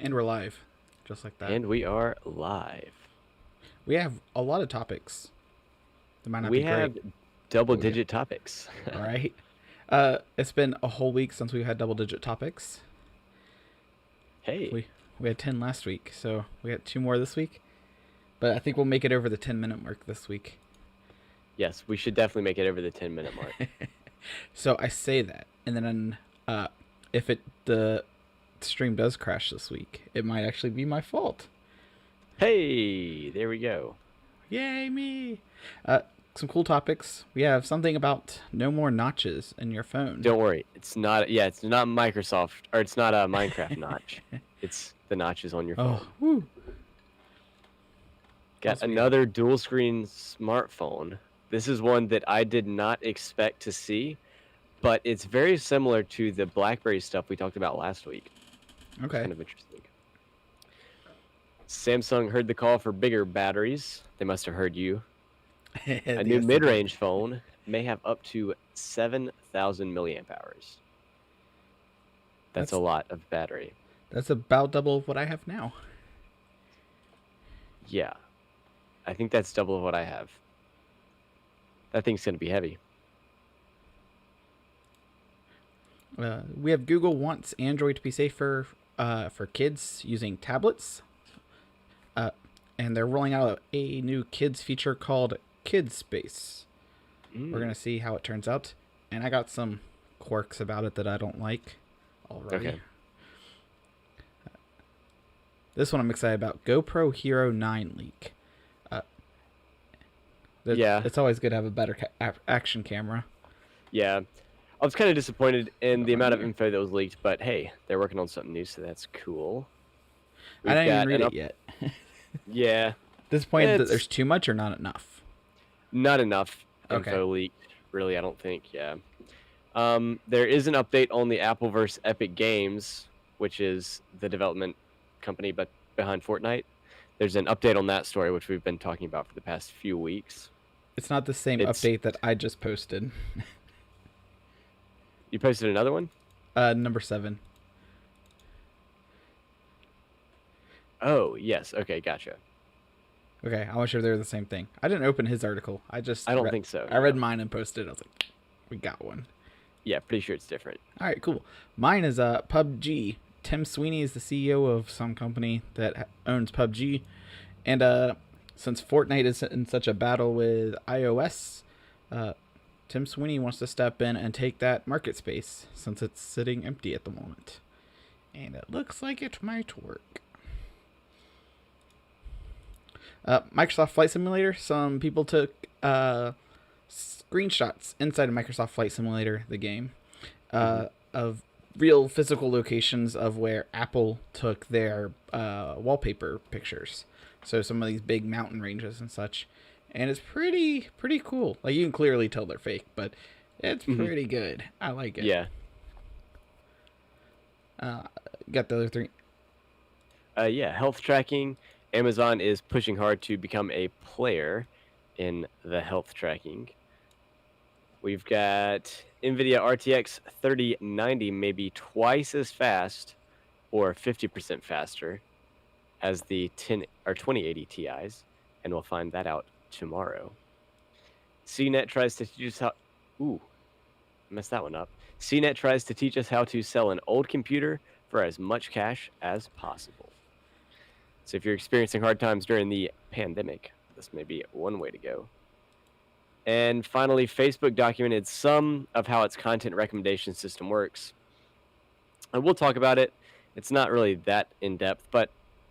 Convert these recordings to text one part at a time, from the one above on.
And we're live, just like that. And we are live. We have a lot of topics. That might not We be have great. double-digit topics. All right. It's been a whole week since we had double-digit topics. Hey, We had 10 last week, so we got 2 more this week. But I think we'll make it over the 10-minute mark this week. yes, we should definitely make it over the 10-minute mark. So I say that, and then if the stream does crash this week, it might actually be my fault. Hey, there we go. Yay me! Some cool topics. We have something about no more notches in your phone. Don't worry, it's not. Yeah, it's not Microsoft, or it's not a Minecraft notch. It's the notches on your phone. Oh, woo! Got another dual-screen smartphone. This is one that I did not expect to see, but it's very similar to the BlackBerry stuff we talked about last week. Okay. It's kind of interesting. Samsung heard the call for bigger batteries. They must have heard you. A new mid-range phone may have up to 7,000 milliamp hours. That's a lot of battery. That's about double of what I have now. Yeah. I think that's double of what I have. That thing's going to be heavy. We have Google wants Android to be safer for kids using tablets. And they're rolling out a new kids feature called Kids Space. We're going to see how it turns out. And I got some quirks about it that I don't like already. Okay. This one I'm excited about. GoPro Hero 9 leak. Yeah. It's always good to have a better action camera. Yeah. I was kind of disappointed in the amount of info that was leaked, but hey, they're working on something new, so that's cool. I didn't even read it yet. Yeah. Disappointed that there's too much or not enough? Not enough info leaked, really, I don't think, yeah. There is an update on the Appleverse Epic Games, which is the development company but behind Fortnite. There's an update on that story, which we've been talking about for the past few weeks. It's not the same update that I just posted. You posted another one? Number 7. Oh, yes. Okay, gotcha. Okay, I wasn't sure they were the same thing. I didn't open his article. I don't think so. I read mine and posted. I was like, we got one. Yeah, pretty sure it's different. All right, cool. Mine is PubG. Tim Sweeney is the CEO of some company that owns PubG. And since Fortnite is in such a battle with iOS, Tim Sweeney wants to step in and take that market space since it's sitting empty at the moment. And it looks like it might work. Microsoft Flight Simulator. Some people took screenshots inside of Microsoft Flight Simulator, the game, of real physical locations of where Apple took their wallpaper pictures. So some of these big mountain ranges and such. And it's pretty cool. Like, you can clearly tell they're fake, but it's pretty good. I like it. Yeah. Got the other 3. Yeah, health tracking. Amazon is pushing hard to become a player in the health tracking. We've got Nvidia RTX 3090 maybe twice as fast or 50% faster as the 2080 Ti's, and we'll find that out tomorrow. Cnet tries to teach us how... Ooh, messed that one up. Cnet tries to teach us how to sell an old computer for as much cash as possible. So if you're experiencing hard times during the pandemic, this may be one way to go. And finally, Facebook documented some of how its content recommendation system works. And we'll talk about it. It's not really that in-depth, but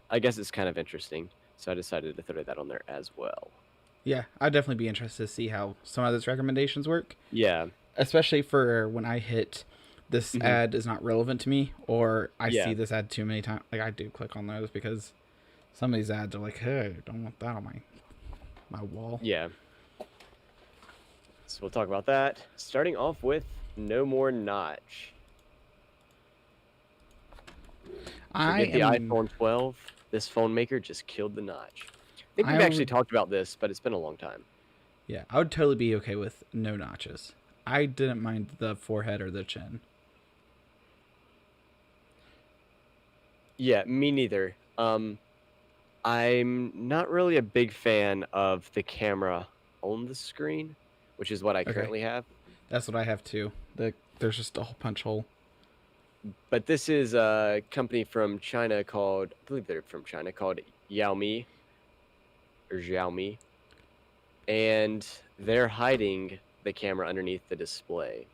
I guess it's kind of interesting. So I decided to throw that on there as well. Yeah, I'd definitely be interested to see how some of those recommendations work. Yeah. Especially for when I hit this ad is not relevant to me, or I see this ad too many times. Like, I do click on those because some of these ads are like, hey, I don't want that on my wall. Yeah. So we'll talk about that. Starting off with no more notch. Forget the iPhone 12. This phone maker just killed the notch. I think we've actually talked about this, but it's been a long time. Yeah, I would totally be okay with no notches. I didn't mind the forehead or the chin. Yeah, me neither. I'm not really a big fan of the camera on the screen, which is what I Okay, currently have. that's what I have too. There's just a whole punch hole. But this is a company from China called, I believe they're from China, called Xiaomi or Xiaomi, and they're hiding the camera underneath the display.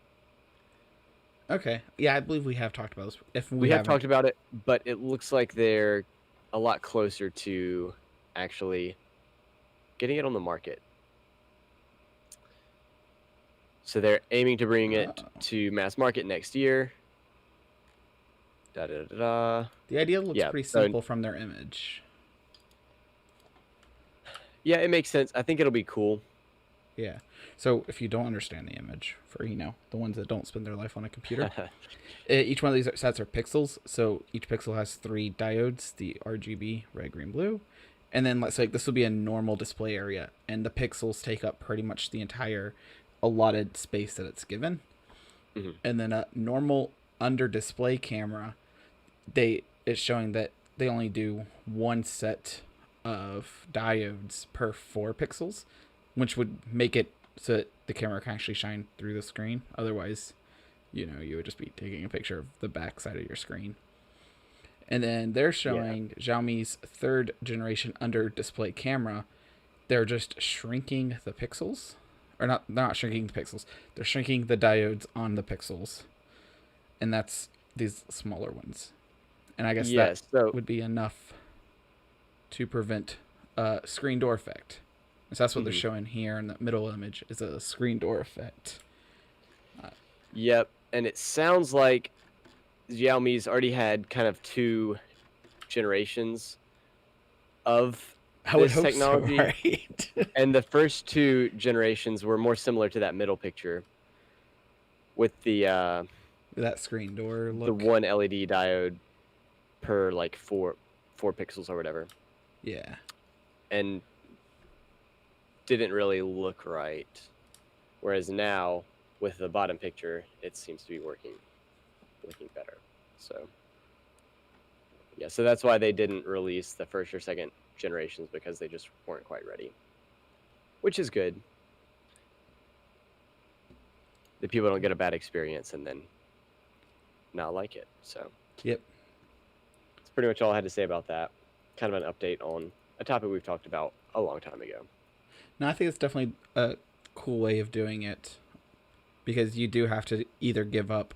Okay, yeah, I believe we have talked about this. If we We have haven't, talked about it, but it looks like they're a lot closer to actually getting it on the market. So they're aiming to bring it to mass market next year. Da da da da. The idea looks Yeah, pretty so simple from their image. yeah, it makes sense. I think it'll be cool. Yeah. So if you don't understand the image, for the ones that don't spend their life on a computer, each one of these sets are pixels. So each pixel has 3 diodes: the RGB, red, green, blue, and then let's say this will be a normal display area, and the pixels take up pretty much the entire allotted space that it's given. Mm-hmm. And then a normal under display camera, it's showing that they only do one set of diodes per 4 pixels, which would make it so that the camera can actually shine through the screen. Otherwise, you would just be taking a picture of the back side of your screen. And then they're showing Xiaomi's 3rd generation under display camera. They're just shrinking the pixels. Or not, they're not shrinking the pixels. They're shrinking the diodes on the pixels. And that's these smaller ones. And I guess that would be enough to prevent screen door effect. So that's what they're showing here in the middle image, is a screen door effect. Yep, and it sounds like Xiaomi's already had kind of 2 generations of this technology. So, right? And the first 2 generations were more similar to that middle picture with the that screen door look. The 1 LED diode per like 4 pixels or whatever. Yeah. And didn't really look right. Whereas now, with the bottom picture, it seems to be looking better. So yeah, so that's why they didn't release the 1st or 2nd generations, because they just weren't quite ready, which is good. The people don't get a bad experience and then not like it. So yep, that's pretty much all I had to say about that. Kind of an update on a topic we've talked about a long time ago. No, I think it's definitely a cool way of doing it, because you do have to either give up.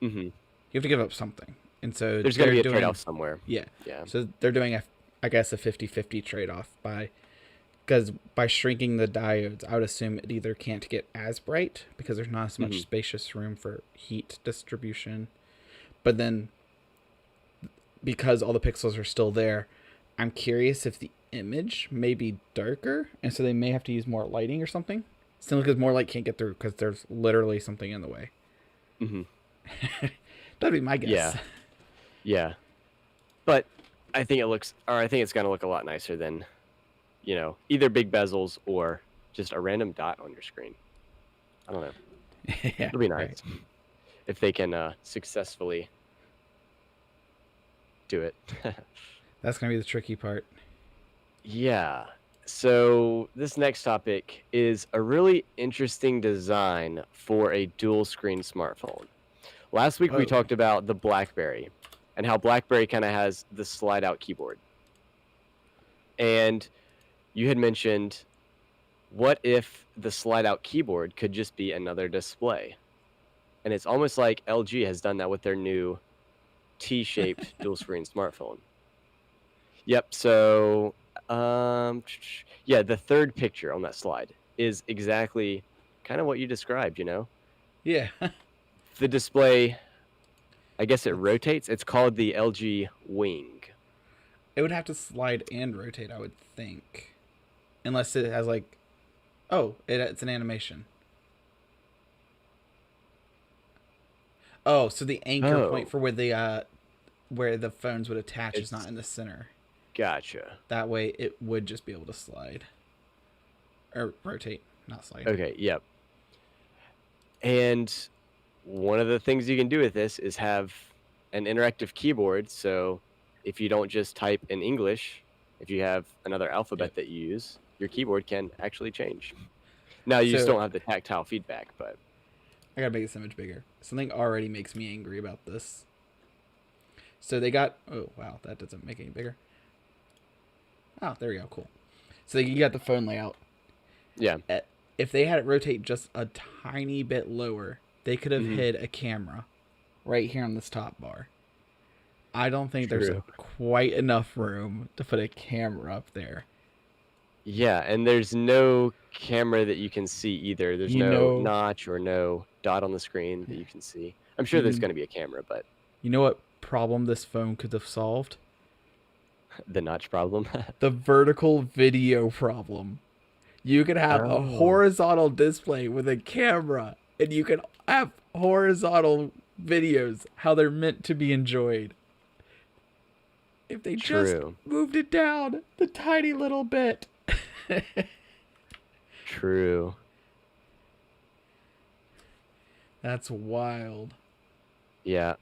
You have to give up something, and so there's going to be a trade-off somewhere. Yeah. So they're doing I guess a 50-50 trade-off because by shrinking the diodes, I would assume it either can't get as bright because there's not as much spacious room for heat distribution, but then because all the pixels are still there, I'm curious if the image may be darker, and so they may have to use more lighting or something. Simply because more light can't get through because there's literally something in the way. That'd be my guess. Yeah. But I think it's going to look a lot nicer than, either big bezels or just a random dot on your screen. I don't know. It'll be nice if they can successfully do it. That's going to be the tricky part. Yeah. So this next topic is a really interesting design for a dual screen smartphone. Last week we talked about the BlackBerry and how BlackBerry kind of has the slide out keyboard. And you had mentioned, what if the slide out keyboard could just be another display? And it's almost like LG has done that with their new T-shaped dual screen smartphone. Yep. So, the 3rd picture on that slide is exactly kind of what you described, Yeah. The display, I guess it rotates. It's called the LG Wing. It would have to slide and rotate, I would think. Unless it has it's an animation. Oh, so the anchor point for where the phones would attach is not in the center. Gotcha. That way it would just be able to slide. Or rotate, not slide. Okay, yep. And one of the things you can do with this is have an interactive keyboard, so if you don't just type in English, if you have another alphabet that you use, your keyboard can actually change. Now you just So don't have the tactile feedback, but I gotta make this image bigger. Something already makes me angry about this. So they got, oh wow, that doesn't make it any bigger. Oh, there we go, cool. So you got the phone layout. yeah, If they had it rotate just a tiny bit lower, they could have hid a camera right here on this top bar. I don't think there's quite enough room to put a camera up there. Yeah, and there's no camera that you can see either. There's no notch or no dot on the screen that you can see. I'm sure there's going to be a camera, but you know what problem this phone could have solved? the notch problem. The vertical video problem. You could have a horizontal display with a camera, and you can have horizontal videos how they're meant to be enjoyed. If they just moved it down the tiny little bit. True. That's wild. Yeah.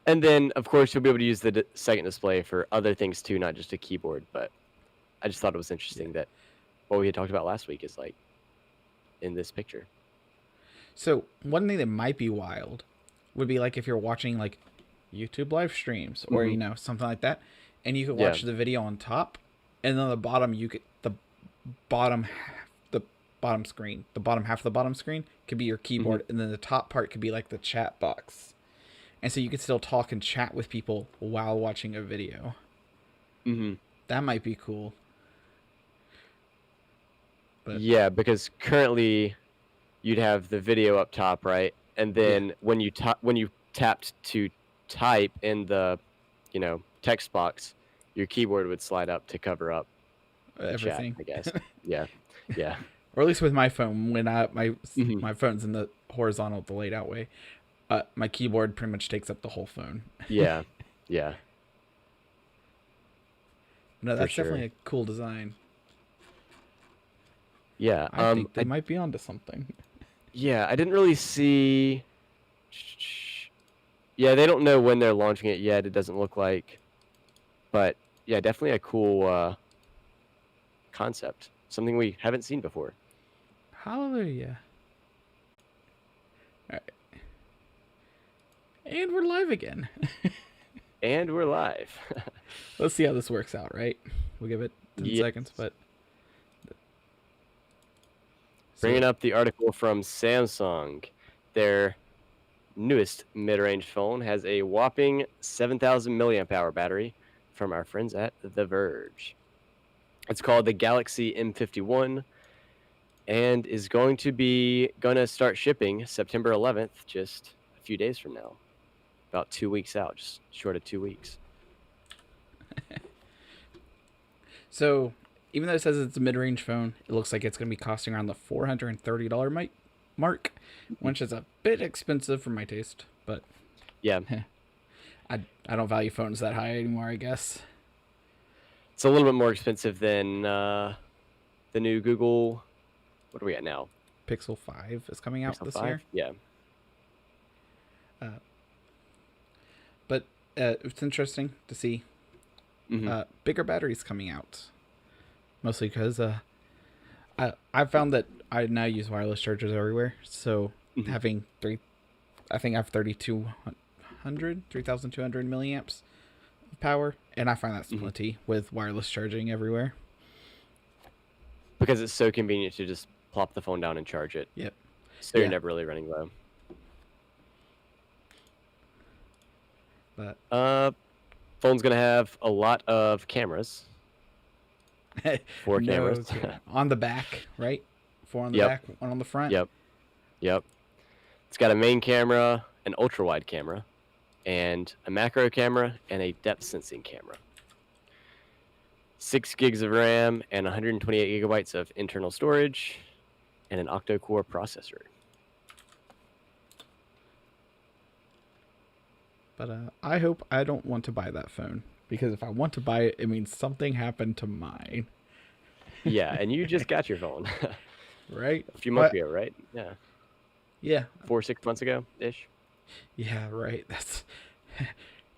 And then, of course, you'll be able to use the second display for other things too, not just a keyboard. But I just thought it was interesting that what we had talked about last week is like in this picture. So one thing that might be wild would be like if you're watching like YouTube live streams or you know something like that, and you could watch the video on top, and then on the bottom you could the bottom screen, the bottom half of the bottom screen could be your keyboard, and then the top part could be like the chat box, and so you could still talk and chat with people while watching a video. That might be cool. But yeah, because currently you'd have the video up top, right? And then when you tapped to type in the, text box, your keyboard would slide up to cover up everything. Chat, I guess. Yeah. Or at least with my phone, when my phone's in the horizontal, the laid out way, my keyboard pretty much takes up the whole phone. Yeah. No, that's definitely a cool design. Yeah, I think they might be onto something. Yeah, I didn't really see. Yeah, they don't know when they're launching it yet. It doesn't look like, but yeah, definitely a cool concept. Something we haven't seen before. Hallelujah! All right, and we're live again. And we're live. Let's see how this works out. Right, we'll give it 10 seconds, but. Bringing up the article from Samsung, their newest mid-range phone has a whopping 7,000 milliamp hour battery from our friends at The Verge. It's called the Galaxy M51 and is going to start shipping September 11th, just a few days from now. About 2 weeks out, just short of 2 weeks. So, even though it says it's a mid-range phone, it looks like it's going to be costing around the $430 mark, which is a bit expensive for my taste. But yeah, I don't value phones that high anymore, I guess. It's a little bit more expensive than the new Google. What are we at now? Pixel 5 is coming out this year. Yeah. But it's interesting to see bigger batteries coming out. Mostly because I found that I now use wireless chargers everywhere. So having I think I have 3,200 milliamps of power. And I find that's plenty with wireless charging everywhere. Because it's so convenient to just plop the phone down and charge it. Yep. So you're never really running low. But phone's going to have a lot of cameras. 4 cameras. On the back, right? 4 on the back, 1 on the front. Yep. It's got a main camera, an ultra wide camera, and a macro camera and a depth sensing camera. 6 gigs of RAM and 128 gigabytes of internal storage, and an octa-core processor. But I hope I don't want to buy that phone. Because if I want to buy it, it means something happened to mine. Yeah, and you just got your phone. Right? A few months ago, right? Yeah. Yeah. 4 or 6 months ago-ish. Yeah, right. That's.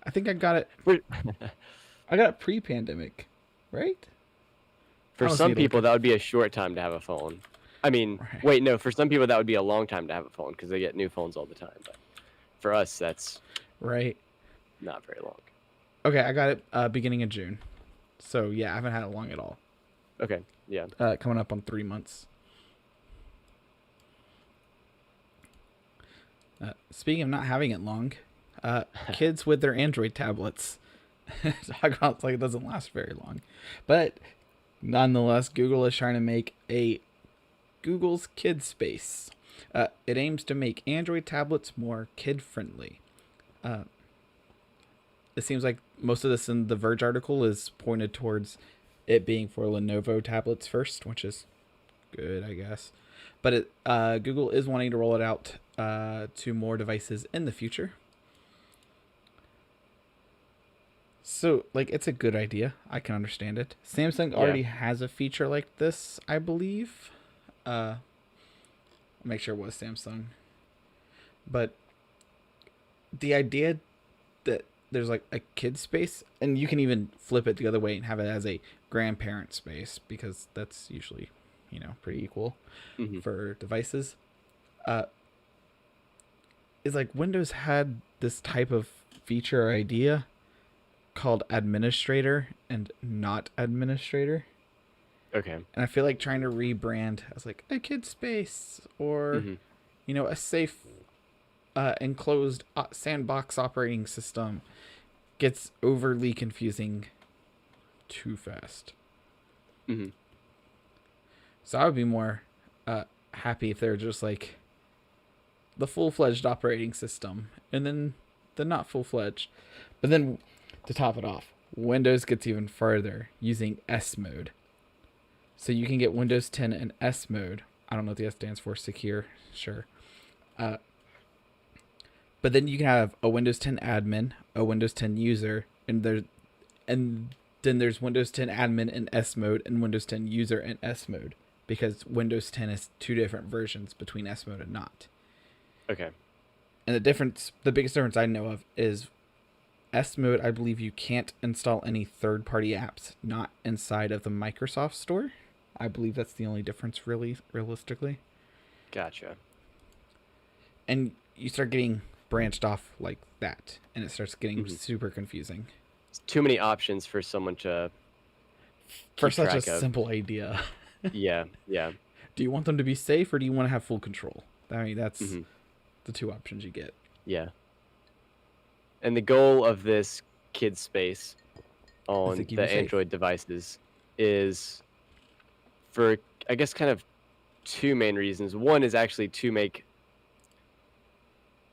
I think I got it. For, I got it pre-pandemic, right? I for don't see some it people, working. that would be a short time to have a phone. I mean, Right. wait, no. For some people, that would be a long time to have a phone because they get new phones all the time. But for us, that's Right. not very long. Okay, I got it beginning of June. So yeah, I haven't had it long at all. Okay, yeah. Coming up on 3 months. Speaking of not having it long, kids with their Android tablets. It's like it doesn't last very long, but nonetheless, Google is trying to make a Google's Kid Space. It aims to make Android tablets more kid-friendly. It seems like most of this in the Verge article is pointed towards it being for Lenovo tablets first, which is good, I guess. But Google is wanting to roll it out to more devices in the future. So, like, it's a good idea. I can understand it. Samsung Yeah. already has a feature like this, I believe. I'll make sure it was Samsung. But the idea that there's like a kid space, and you can even flip it the other way and have it as a grandparent space, because that's usually, pretty equal Hmm. for devices. Uh, is like Windows had this type of feature or idea called administrator and not administrator. Okay. And I feel like trying to rebrand as like a kid space or, Hmm. a safe, enclosed sandbox operating system gets overly confusing too fast. Hmm. So I would be more happy if they're just like the full-fledged operating system and then the not full-fledged. But then to top it off, Windows gets even further using S mode. So you can get Windows 10 in S mode. I don't know what the S stands for. Secure, sure. Uh, but then you can have a Windows 10 admin, a Windows 10 user, and then there's Windows 10 admin in S mode and Windows 10 user in S mode, because Windows 10 is two different versions between S mode and not. Okay. And the biggest difference I know of is S mode. I believe you can't install any third-party apps not inside of the Microsoft Store. I believe that's the only difference, really, realistically. Gotcha. And you start getting branched off like that, and it starts getting Hmm. super confusing It's too many options for someone to for keep such a track of. simple idea. Yeah. Yeah. Do you want them to be safe, or do you want to have full control? I mean, that's Hmm. the two options you get. Yeah. And the goal of this kid space Is to on keep you the safe. Android devices is for, I guess, kind of two main reasons. One is actually to make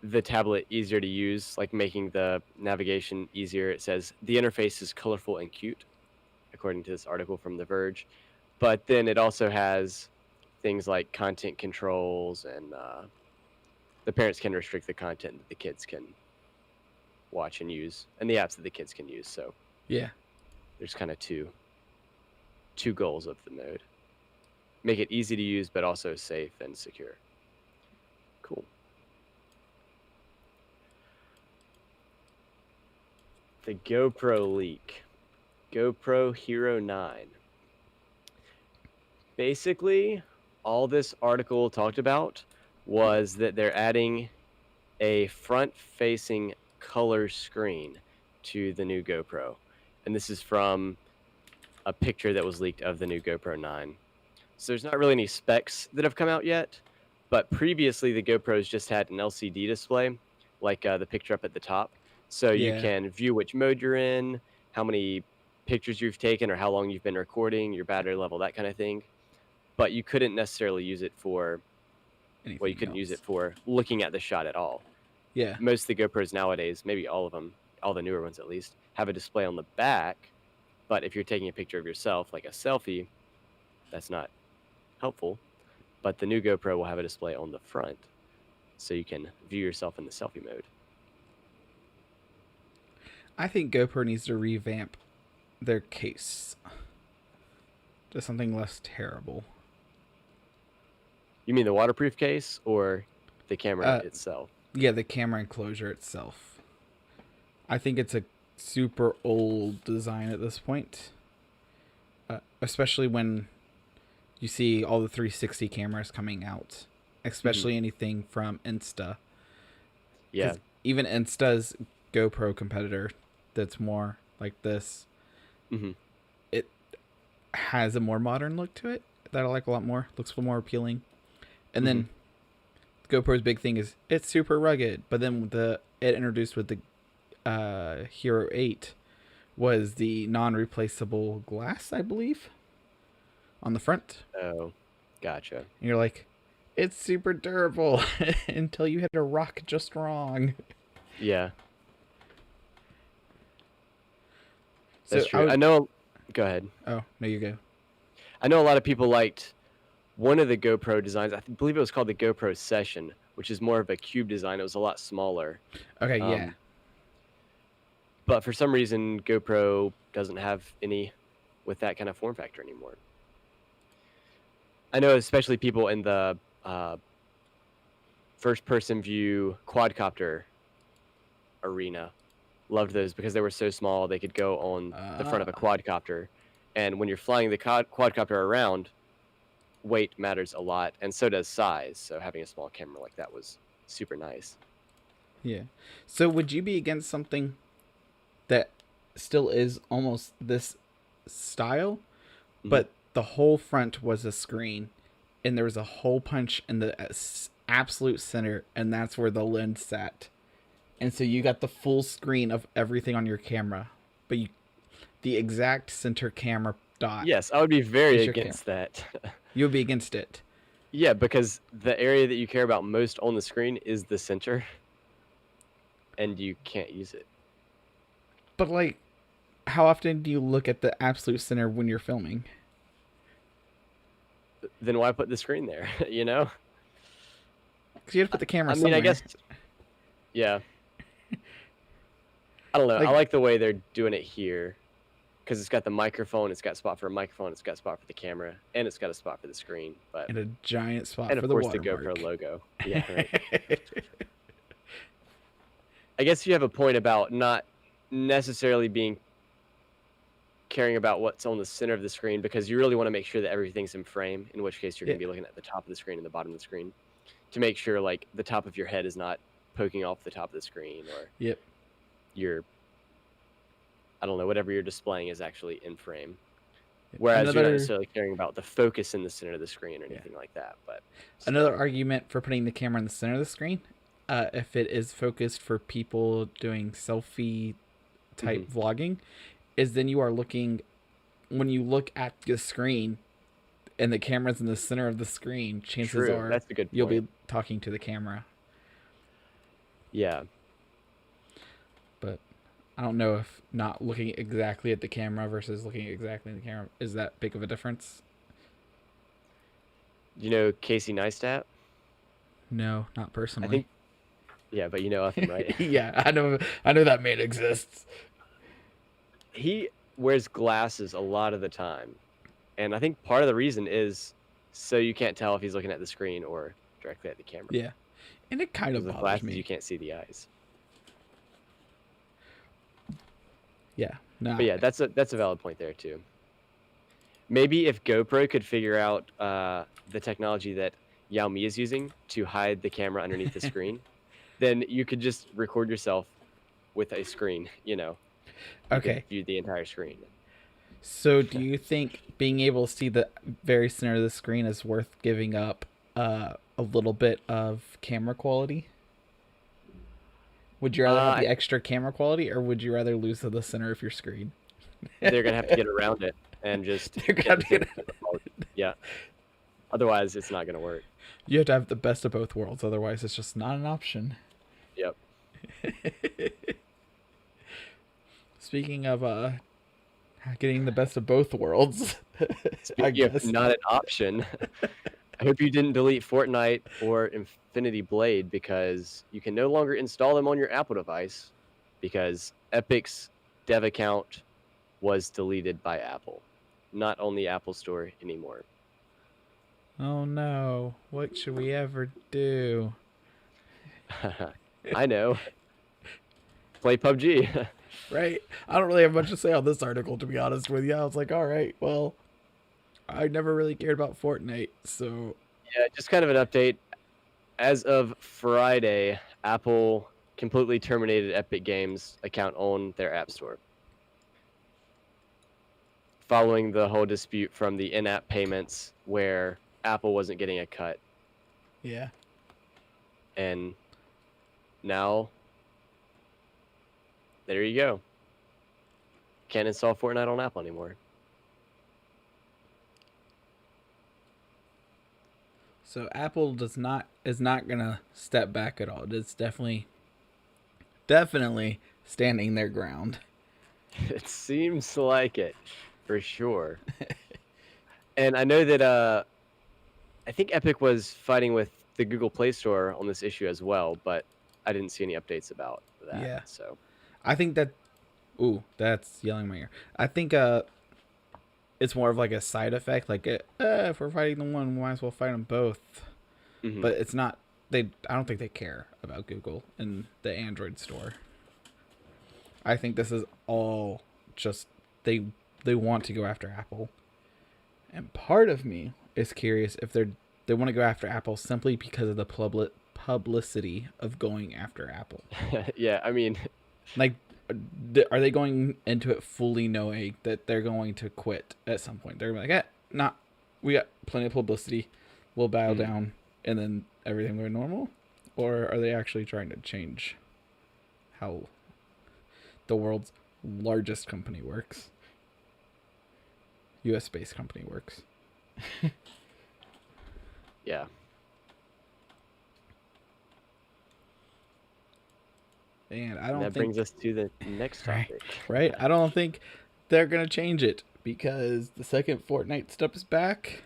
the tablet easier to use, like making the navigation easier. It says the interface is colorful and cute, according to this article from The Verge. But then it also has things like content controls, and the parents can restrict the content that the kids can watch and use, and the apps that the kids can use. So Yeah. there's kind of two goals of the mode: make it easy to use, but also safe and secure. Cool. The GoPro leak. GoPro Hero 9. Basically, all this article talked about was that they're adding a front-facing color screen to the new GoPro. And this is from a picture that was leaked of the new GoPro 9. So there's not really any specs that have come out yet, but previously the GoPros just had an LCD display, like the picture up at the top. So you Yeah. can view which mode you're in, how many pictures you've taken, or how long you've been recording, your battery level, that kind of thing. But you couldn't necessarily use it for, well, you Anything couldn't use it else? for looking at the shot at all. Yeah. Most of the GoPros nowadays, maybe all of them, all the newer ones at least, have a display on the back. But if you're taking a picture of yourself, like a selfie, that's not helpful. But the new GoPro will have a display on the front, so you can view yourself in the selfie mode. I think GoPro needs to revamp their case to something less terrible. You mean the waterproof case or the camera Uh, itself? Yeah, the camera enclosure itself. I think it's a super old design at this point, especially when you see all the 360 cameras coming out, especially anything from Insta. Yeah. Even Insta's GoPro competitor that's more like this, it has a more modern look to it that I like a lot more. Looks a little more appealing. And then GoPro's big thing is it's super rugged. But then it introduced with the Hero 8 was the non-replaceable glass, I believe, on the front. Oh, gotcha. And you're like, it's super durable until you hit a rock just wrong. Yeah. So That's true. I know. Go ahead. Oh, no, you go. I know a lot of people liked one of the GoPro designs. I believe it was called the GoPro Session, which is more of a cube design. It was a lot smaller. Okay, yeah. But for some reason, GoPro doesn't have any with that kind of form factor anymore. I know especially people in the first-person view quadcopter arena loved those because they were so small they could go on the front of a quadcopter. And when you're flying the quadcopter around, weight matters a lot, and so does size. So having a small camera like that was super nice. Yeah. So would you be against something that still is almost this style, but the whole front was a screen, and there was a hole punch in the absolute center, and that's where the lens sat? And so you got the full screen of everything on your camera, but the exact center camera dot. Yes, I would be very against that. You would be against it. Yeah, because the area that you care about most on the screen is the center, and you can't use it. But, like, how often do you look at the absolute center when you're filming? Then why put the screen there, you know? Because you have to put the camera somewhere. I mean, I guess... Yeah. I don't know. I like the way they're doing it here. Because it's got the microphone, it's got a spot for a microphone, it's got a spot for the camera, and it's got a spot for the screen. But and a giant spot for the watermark. And of course the GoPro logo. Yeah, right. I guess you have a point about not necessarily caring about what's on the center of the screen, because you really want to make sure that everything's in frame, in which case you're going to be looking at the top of the screen and the bottom of the screen to make sure like the top of your head is not poking off the top of the screen, or I don't know, whatever you're displaying is actually in frame. Whereas you're not necessarily caring about the focus in the center of the screen or anything like that. But another argument for putting the camera in the center of the screen, if it is focused for people doing selfie type vlogging, is then you are looking, when you look at the screen and the camera's in the center of the screen, chances are that's a good point. You'll be talking to the camera. Yeah. But I don't know if not looking exactly at the camera versus looking exactly at the camera is that big of a difference. You know Casey Neistat? No, not personally. I think, yeah, but you know of him, right? Yeah, I know that man exists. He wears glasses a lot of the time, and I think part of the reason is so you can't tell if he's looking at the screen or directly at the camera. Yeah, and it kind of bothers me. You can't see the eyes. Yeah, no. But yeah, that's a valid point there too. Maybe if GoPro could figure out the technology that Xiaomi is using to hide the camera underneath the screen, then you could just record yourself with a screen, you know. Okay. View the entire screen. So do you think being able to see the very center of the screen is worth giving up a little bit of camera quality? Would you rather have the extra camera quality, or would you rather lose to the center of your screen? They're going to have to get around it and just... Yeah. Otherwise, it's not going to work. You have to have the best of both worlds. Otherwise, it's just not an option. Yep. Speaking of getting the best of both worlds, speaking of not an option, I hope you didn't delete Fortnite or Infinity Blade, because you can no longer install them on your Apple device because Epic's dev account was deleted by Apple, not on the Apple Store anymore. Oh no, what should we ever do? I know. Play PUBG. Right? I don't really have much to say on this article, to be honest with you. I was like, all right, well, I never really cared about Fortnite, so Yeah, just kind of an update. As of Friday, Apple completely terminated Epic Games' account on their App Store, following the whole dispute from the in-app payments where Apple wasn't getting a cut. yeah. And now, there you go. Can't install Fortnite on Apple anymore. So Apple is not gonna step back at all. It's definitely standing their ground. It seems like it, for sure. And I know that I think Epic was fighting with the Google Play Store on this issue as well, but I didn't see any updates about that. Yeah. So I think that ooh, that's yelling in my ear. I think it's more of like a side effect, like if we're fighting the one, we might as well fight them both. But it's not. I don't think they care about Google and the Android store. I think this is all just they want to go after Apple, and part of me is curious if they want to go after Apple simply because of the publicity of going after Apple. yeah, I mean, Like, are they going into it fully knowing that they're going to quit at some point? They're gonna be like, not. We got plenty of publicity. We'll bow down, and then everything will be normal. Or are they actually trying to change how the world's largest company works? U.S. based company works. yeah. And I don't think that brings us to the next topic. Right? I don't think they're gonna change it because the second Fortnite steps back,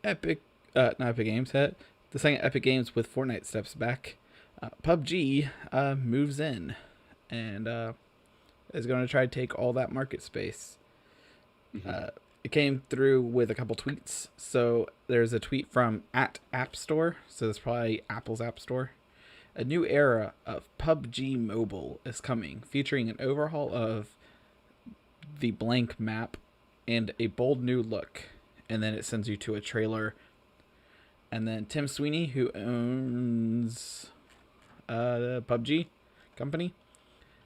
not Epic Games had the second Epic Games with Fortnite steps back, PUBG moves in and is going to try to take all that market space. It came through with a couple tweets. So there's a tweet from @App Store. So that's probably Apple's App Store. A new era of PUBG Mobile is coming, featuring an overhaul of the blank map and a bold new look. And then it sends you to a trailer. And then Tim Sweeney, who owns the PUBG company,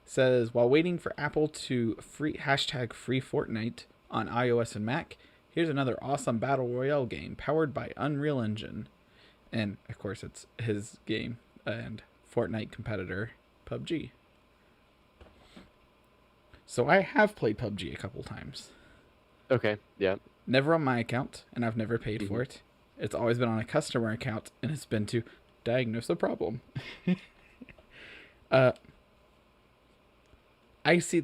says, while waiting for Apple to free Fortnite on iOS and Mac, here's another awesome battle royale game powered by Unreal Engine. And of course it's his game and Fortnite competitor PUBG. So I have played PUBG a couple times. Okay, yeah. Never on my account, and I've never paid for it. It's always been on a customer account, and it's been to diagnose a problem. I see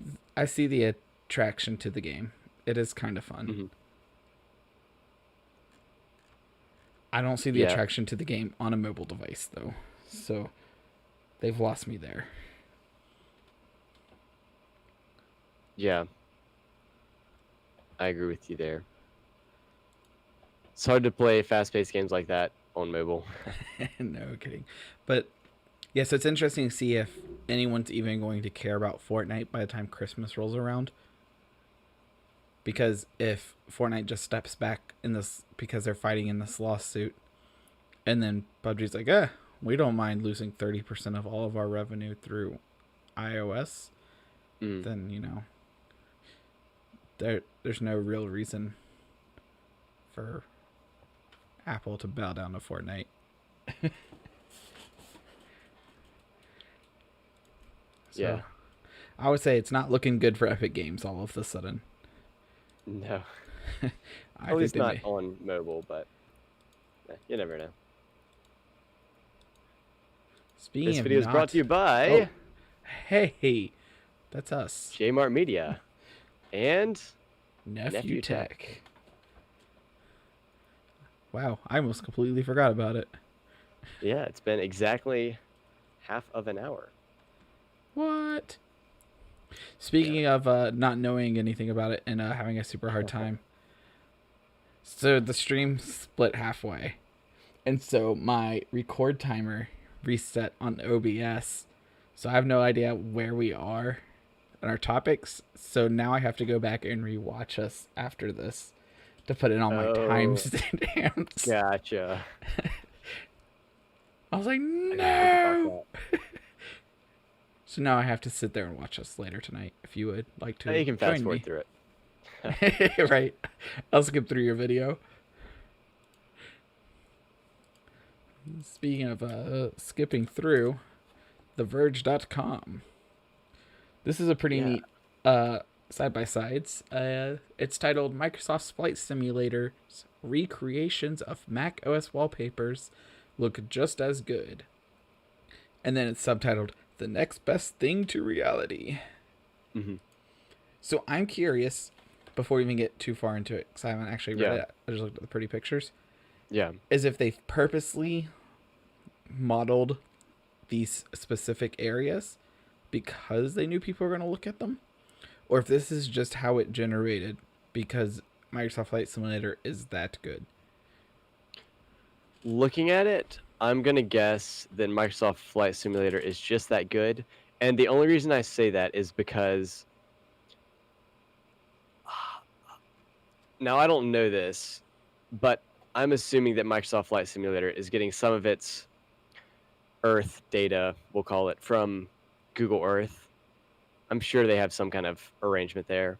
the attraction to the game. It is kind of fun. I don't see the attraction to the game on a mobile device, though. So they've lost me there. Yeah. I agree with you there. It's hard to play fast-paced games like that on mobile. No kidding. But yes, it's interesting to see if anyone's even going to care about Fortnite by the time Christmas rolls around. Because if Fortnite just steps back in this because they're fighting in this lawsuit, and then PUBG's like, we don't mind losing 30% of all of our revenue through iOS, then, you know, there's no real reason for Apple to bow down to Fortnite. Yeah. I would say it's not looking good for Epic Games all of a sudden. No. At At least not on mobile, but you never know. Speaking this of video is brought to you by hey, that's us. Jmart Media and Nephew Tech. Wow, I almost completely forgot about it. Yeah, it's been exactly half of an hour. What? Speaking of not knowing anything about it and having a super hard time. So the stream split halfway. And so my record timer reset on OBS So I have no idea where we are in our topics. So now I have to go back and rewatch us after this to put it on my Oh, timestamps. gotcha. I was like, I didn't think about no. that. So now I have to sit there and watch us later tonight. If you would like Now to you can fast join forward me. through it. Right. I'll skip through your video. Speaking of skipping through, TheVerge.com. This is a pretty Yeah. neat side-by-sides. It's titled Microsoft's Flight Simulator's Recreations of Mac OS Wallpapers Look Just as Good. And then it's subtitled The Next Best Thing to Reality. Hmm. So I'm curious, before we even get too far into it, because I haven't actually read Yeah. it, I just looked at the pretty pictures, Yeah. is if they've purposely modeled these specific areas because they knew people were going to look at them, or if this is just how it generated because Microsoft Flight Simulator is that good. Looking at it, I'm going to guess that Microsoft Flight Simulator is just that good. And the only reason I say that is because now I don't know this, but I'm assuming that Microsoft Flight Simulator is getting some of its Earth data, we'll call it, from Google Earth. I'm sure they have some kind of arrangement there.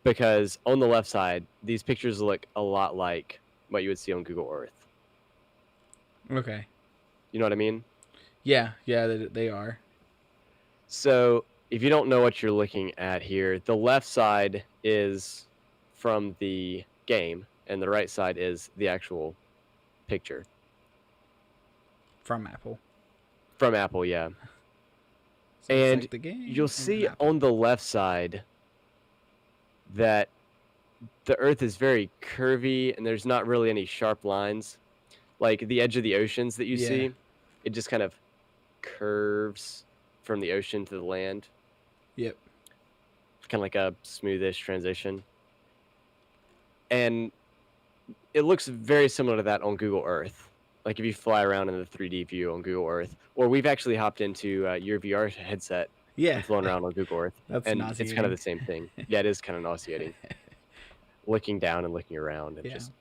Because on the left side, these pictures look a lot like what you would see on Google Earth. Okay. You know what I mean? Yeah, they are. So if you don't know what you're looking at here, the left side is from the game, and the right side is the actual picture. From Apple. From Apple, yeah. So it's And like the game you'll and see Apple. on the left side that the Earth is very curvy, and there's not really any sharp lines. Like the edge of the oceans that you Yeah. see, it just kind of curves from the ocean to the land. Yep. Kind of like a smoothish transition. And it looks very similar to that on Google Earth. Like if you fly around in the 3D view on Google Earth, or we've actually hopped into your VR headset Yeah. and flown around on Google Earth, That's and it's kind of nauseating. the same thing. Yeah, it is kind of nauseating. Looking down and looking around and Yeah. just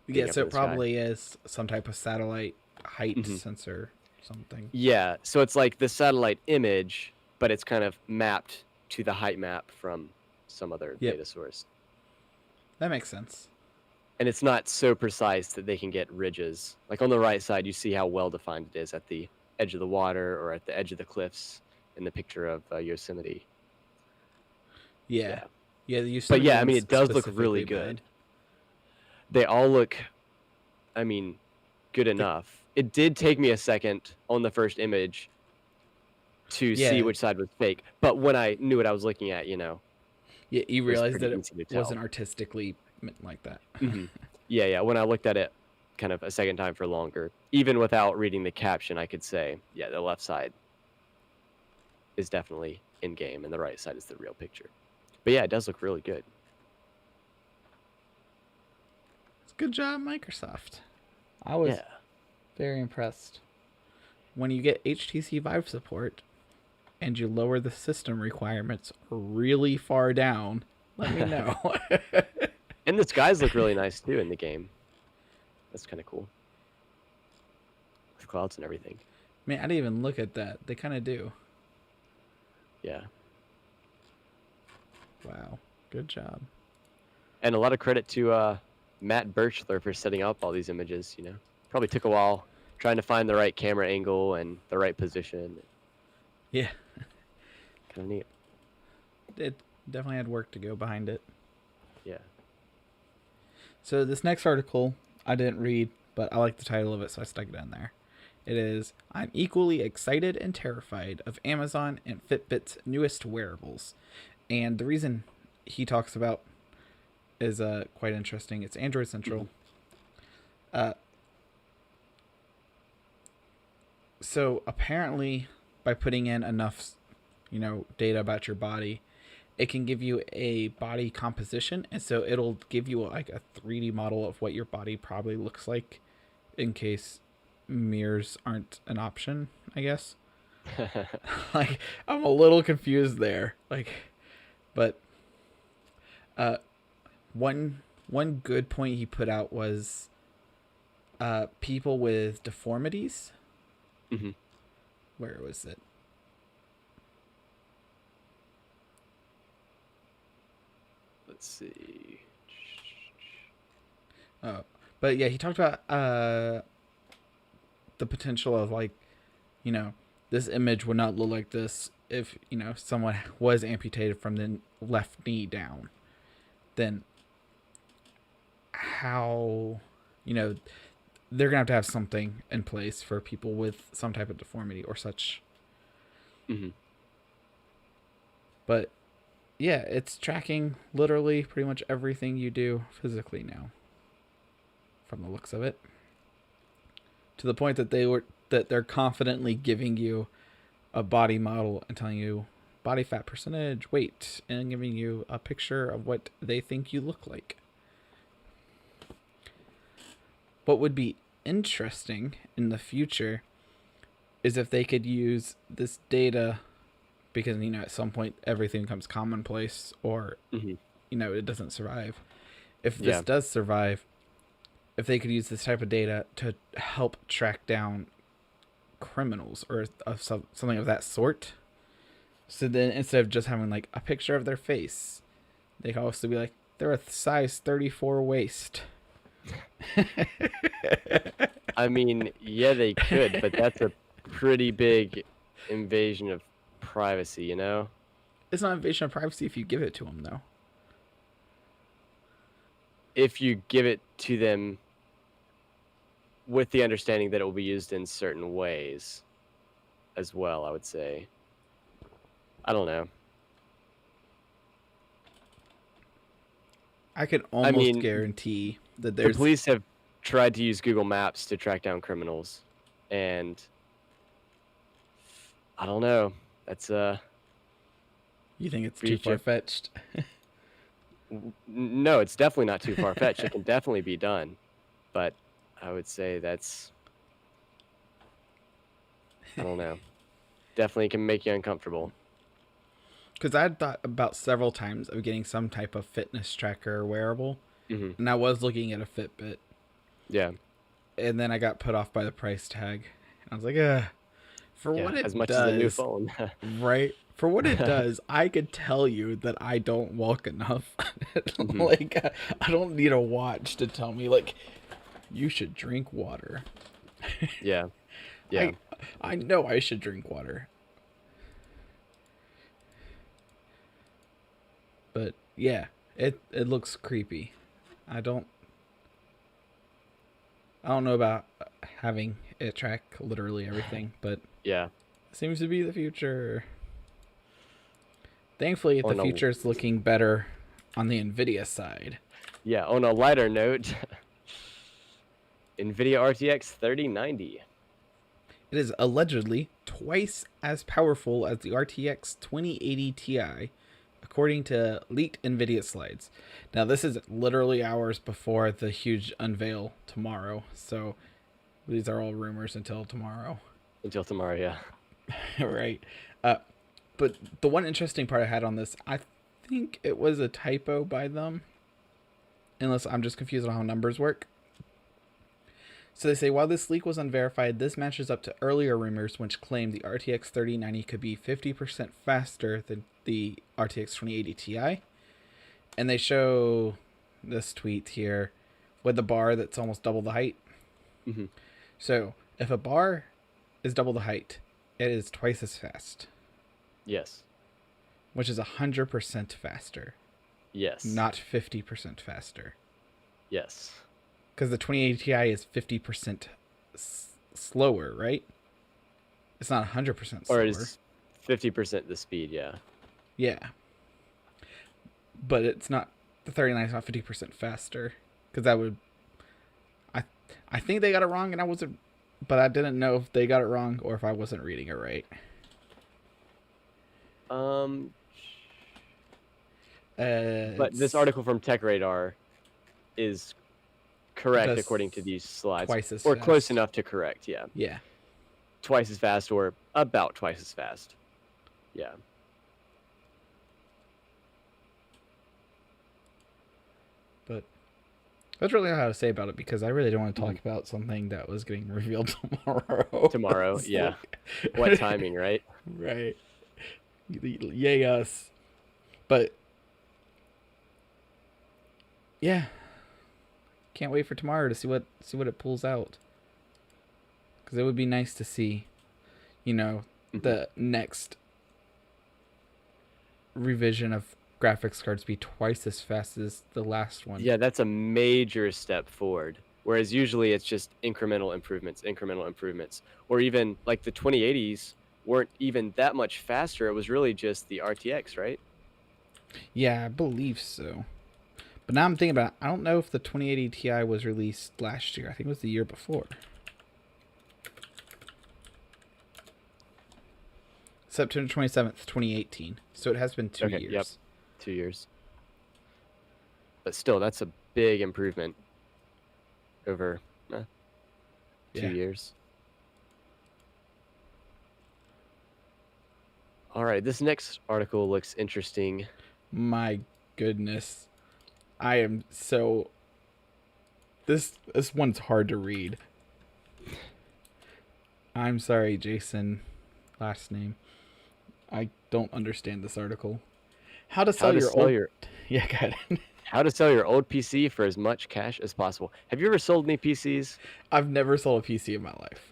Yeah, being up so in it the sky. probably is some type of satellite height Mhm. sensor something. Yeah, so it's like the satellite image, but it's kind of mapped to the height map from some other Yep. data source. That makes sense. And it's not so precise that they can get ridges. Like on the right side, you see how well defined it is at the edge of the water or at the edge of the cliffs in the picture of Yosemite. Yeah. Yeah, the But yeah, I mean, Yosemite it does look specifically really bad. good. They all look, I mean, good enough. It did take me a second on the first image to see Yeah. which side was fake. But when I knew what I was looking at, Yeah, you it was realized pretty that easy to it tell. wasn't artistically meant like that. Yeah. When I looked at it kind of a second time for longer, even without reading the caption, I could say, yeah, the left side is definitely in game and the right side is the real picture. But yeah, it does look really good. It's good job, Microsoft. I was very impressed. When you get HTC Vive support and you lower the system requirements really far down, let me know. And the skies look really nice too in the game. That's kind of cool. With clouds and everything. Man, I didn't even look at that. They kind of do. Yeah. Wow. Good job. And a lot of credit to Matt Birchler for setting up all these images, Probably took a while trying to find the right camera angle and the right position. Yeah. Kind of neat. It definitely had work to go behind it. Yeah. So this next article I didn't read, but I like the title of it, so I stuck it in there. It is, I'm equally excited and terrified of Amazon and Fitbit's newest wearables. And the reason he talks about is quite interesting. It's Android Central. So apparently by putting in enough, data about your body, it can give you a body composition. And so it'll give you like a 3D model of what your body probably looks like in case mirrors aren't an option, I guess. Like, I'm a little confused there. Like, but uh, one good point he put out was people with deformities. Hmm. Where was it? Let's see. Oh, but yeah, he talked about the potential of, like, you know, this image would not look like this if, someone was amputated from the left knee down. Then how, they're gonna have to have something in place for people with some type of deformity or such. Hmm. But yeah, it's tracking literally pretty much everything you do physically now, from the looks of it. To the point that they're confidently giving you a body model and telling you body fat percentage, weight, and giving you a picture of what they think you look like. What would be interesting in the future is if they could use this data, because at some point everything becomes commonplace, or Hmm. it doesn't survive. If this Yeah. does survive, if they could use this type of data to help track down criminals or something of that sort, so then instead of just having like a picture of their face, they can also be like, they're a size 34 waist. I mean, yeah, they could, but that's a pretty big invasion of privacy, you know? It's not invasion of privacy if you give it to them, though. If you give it to them with the understanding that it will be used in certain ways as well, I would say. I don't know. I can I almost mean, guarantee that the there's. police have tried to use Google Maps to track down criminals, and I don't know. That's You think it's too future. far fetched? No, it's definitely not too far fetched. It can definitely be done, but I would say that's, I don't know. Definitely can make you uncomfortable. Because I had thought about several times of getting some type of fitness tracker or wearable, Hmm. and I was looking at a Fitbit, Yeah. and then I got put off by the price tag. I was like, for Yeah. what As it much as a new does, phone. right? For what it does, I could tell you that I don't walk enough. Hmm. Like, I don't need a watch to tell me, like, you should drink water. Yeah. Yeah. I know I should drink water. But yeah, it looks creepy. I don't I don't know about having it track literally everything, but Yeah. it seems to be the future. Thankfully, the On a future is looking better on the Nvidia side. Yeah, on a lighter note, Nvidia RTX 3090. It is allegedly twice as powerful as the RTX 2080 Ti, according to leaked Nvidia slides. Now, this is literally hours before the huge unveil tomorrow, so these are all rumors until tomorrow. Until tomorrow, yeah. Right. But the one interesting part I had on this, I think it was a typo by them, unless I'm just confused on how numbers work. So they say, while this leak was unverified, this matches up to earlier rumors which claimed the RTX 3090 could be 50% faster than the RTX 2080 Ti. And they show this tweet here with a bar that's almost double the height. Hmm. So if a bar is double the height, it is twice as fast. Yes. Which is 100% faster. Yes. Not 50% faster. Yes. Because the 2080 Ti is 50% slower, right? It's not 100% slower. Or is 50% the speed, yeah. Yeah. But it's not, the 39 is not 50% faster. Because that would, I think they got it wrong, and I wasn't, but I didn't know if they got it wrong or if I wasn't reading it right. But this article from TechRadar is correct according to these slides, twice as or fast. close enough to correct, yeah. Yeah. twice as fast or about twice as fast. Yeah. But that's really all I have to say about it, because I really don't want to talk about something that was getting revealed tomorrow. Tomorrow, It's yeah. What timing, right? Right. Yay us. But yeah, can't wait for tomorrow to see what it pulls out. Because it would be nice to see, the next revision of graphics cards be twice as fast as the last one. Yeah, that's a major step forward. Whereas usually it's just incremental improvements. Or even like the 2080s weren't even that much faster. It was really just the RTX, right? Yeah, I believe so. But now I'm thinking about it. I don't know if the 2080 Ti was released last year. I think it was the year before. September 27th, 2018. So it has been 2 years. Yep. 2 years. But still, that's a big improvement over 2 years. All right, this next article looks interesting. My goodness. I am so... This one's hard to read. I'm sorry, Jason. Last name. I don't understand this article. How to sell your old... Yeah, got it. How to sell your old PC for as much cash as possible. Have you ever sold any PCs? I've never sold a PC in my life.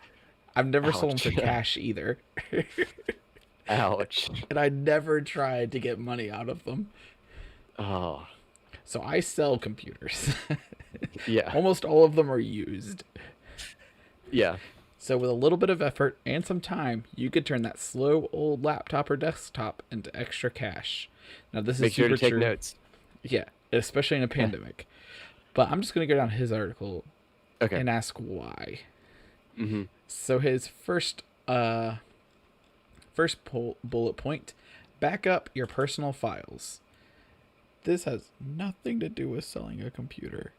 I've never sold them for Ouch. cash either. Ouch. And I never tried to get money out of them. Oh, So I sell computers. yeah. Almost all of them are used. Yeah. So with a little bit of effort and some time, you could turn that slow old laptop or desktop into extra cash. Now this Make is sure super to take true. notes. Yeah, especially in a pandemic. But I'm just going to go down his article and ask why. Mm-hmm. So his first bullet point, back up your personal files. This has nothing to do with selling a computer.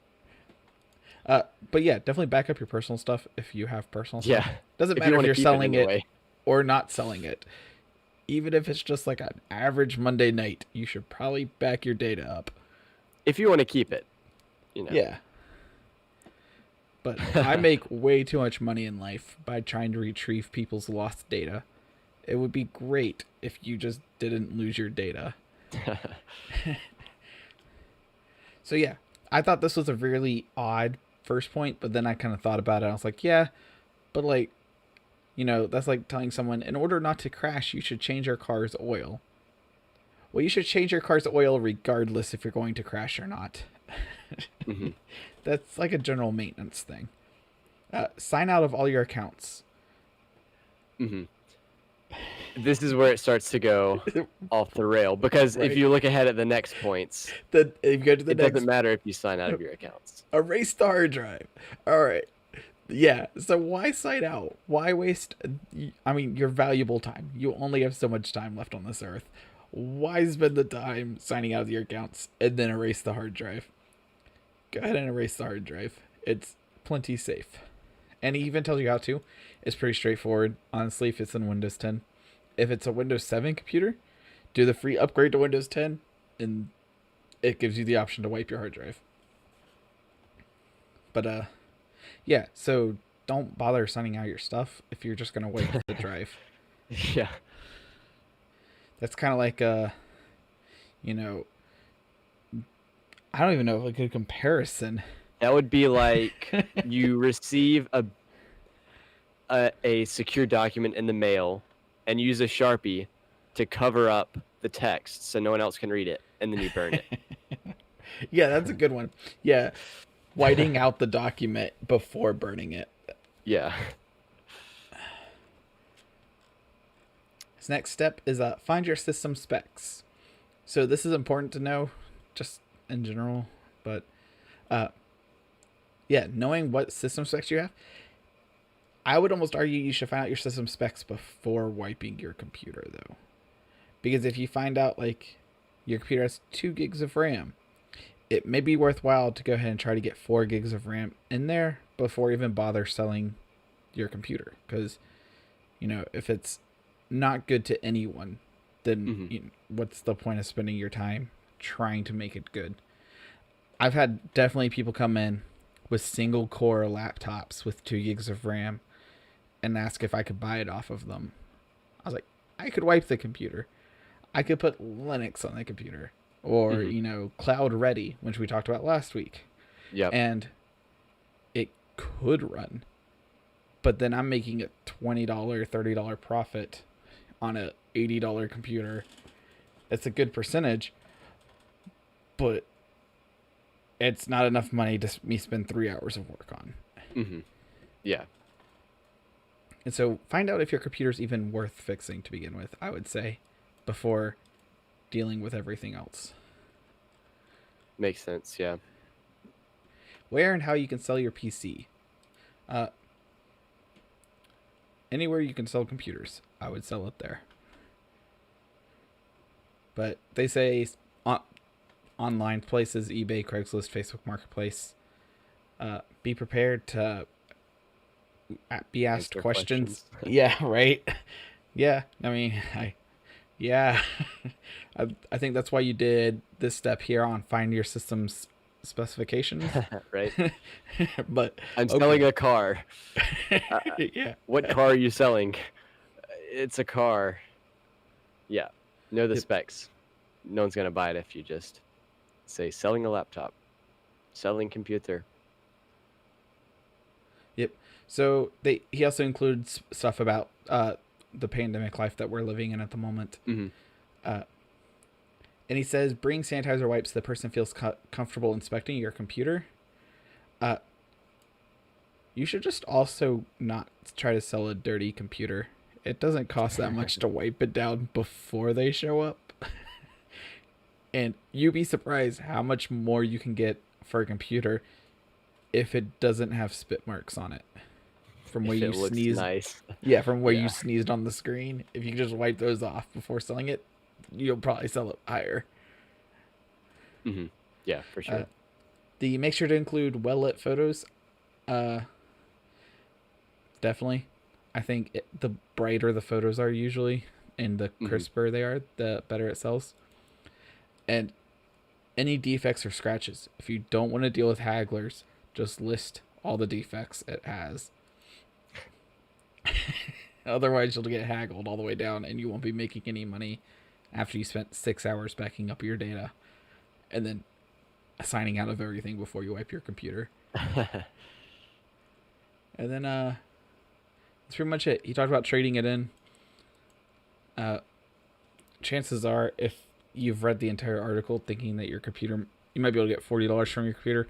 But yeah, definitely back up your personal stuff if you have personal stuff. Yeah. Doesn't matter if you're selling it anyway. or not selling it. Even if it's just like an average Monday night, you should probably back your data up. If you want to keep it, Yeah. But I make way too much money in life by trying to retrieve people's lost data. It would be great if you just didn't lose your data. So yeah, I thought this was a really odd first point, but then I kind of thought about it. I was like, yeah, but like, that's like telling someone, in order not to crash, you should change your car's oil. Well, you should change your car's oil regardless if you're going to crash or not. Mm-hmm. That's like a general maintenance thing. Sign out of all your accounts. Mm-hmm. This is where it starts to go off the rail, because Right. if you look ahead at the next points, If you go to the it next, doesn't matter if you sign out of your accounts. erase the hard drive. All right. Yeah. So why sign out? Why waste? Your valuable time. You only have so much time left on this earth. Why spend the time signing out of your accounts and then erase the hard drive? Go ahead and erase the hard drive. It's plenty safe. And he even tells you how to. It's pretty straightforward. Honestly, if it's in Windows 10. If it's a Windows 7 computer, do the free upgrade to Windows 10, and it gives you the option to wipe your hard drive. But, yeah, so don't bother signing out your stuff if you're just going to wipe the drive. Yeah. That's kind of like, I don't even know a good comparison. That would be like you receive a secure document in the mail and use a Sharpie to cover up the text so no one else can read it, and then you burn it. Yeah, that's a good one. Yeah, whiting out the document before burning it. Yeah. His next step is find your system specs. So this is important to know, just in general, but knowing what system specs you have, I would almost argue you should find out your system specs before wiping your computer, though. Because if you find out, like, your computer has 2 gigs of RAM, it may be worthwhile to go ahead and try to get 4 gigs of RAM in there before even bother selling your computer. Because if it's not good to anyone, then Mm-hmm. what's the point of spending your time trying to make it good? I've had definitely people come in with single core laptops with 2 gigs of RAM and ask if I could buy it off of them. I was like, I could wipe the computer. I could put Linux on the computer, or Mm-hmm. cloud ready, which we talked about last week, Yep. and it could run. But then I'm making a $20, $30 profit on a $80 computer. It's a good percentage, but it's not enough money to me spend 3 hours of work on. Mm-hmm. Yeah. And so find out if your computer's even worth fixing to begin with, I would say, before dealing with everything else. Makes sense. Yeah. Where and how you can sell your PC. Uh, Anywhere you can sell computers, I would sell it there. But they say online places, eBay, Craigslist, Facebook Marketplace, be prepared to be asked Answer questions. questions. Yeah, right. Yeah, I mean, yeah, I think that's why you did this step here on find your system's specifications. Right. But I'm selling a car. yeah, What car are you selling? It's a car. Yeah. Know the Yep. specs. No one's gonna buy it if you just say selling a laptop, selling computer. Yep. So he also includes stuff about the pandemic life that we're living in at the moment. Mm-hmm. And he says, bring sanitizer wipes so the person feels comfortable inspecting your computer. You should just also not try to sell a dirty computer. It doesn't cost that much to wipe it down before they show up. And you'd be surprised how much more you can get for a computer if it doesn't have spit marks on it. From where If you it looks sneezed. nice. Yeah, from where you Yeah. sneezed on the screen. If you just wipe those off before selling it, you'll probably sell it higher. Mm-hmm. Yeah, for sure. Make sure to include well lit photos. Definitely. I think the brighter the photos are usually, and the crisper they are, the better it sells. And any defects or scratches. If you don't want to deal with hagglers, just list all the defects it has. Otherwise, you'll get haggled all the way down, and you won't be making any money after you spent 6 hours backing up your data and then signing out of everything before you wipe your computer. And then that's pretty much it. He talked about trading it in. Chances are, if you've read the entire article thinking that your computer, you might be able to get $40 from your computer,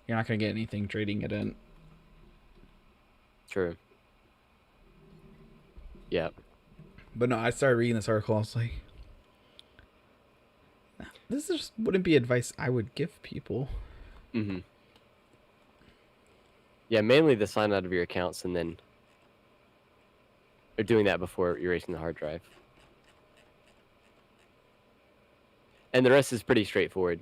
you're not going to get anything trading it in. True. Yeah. But no, I started reading this article. I was like, this just wouldn't be advice I would give people. Mm-hmm. Yeah, mainly the sign out of your accounts and then or doing that before erasing the hard drive. And the rest is pretty straightforward.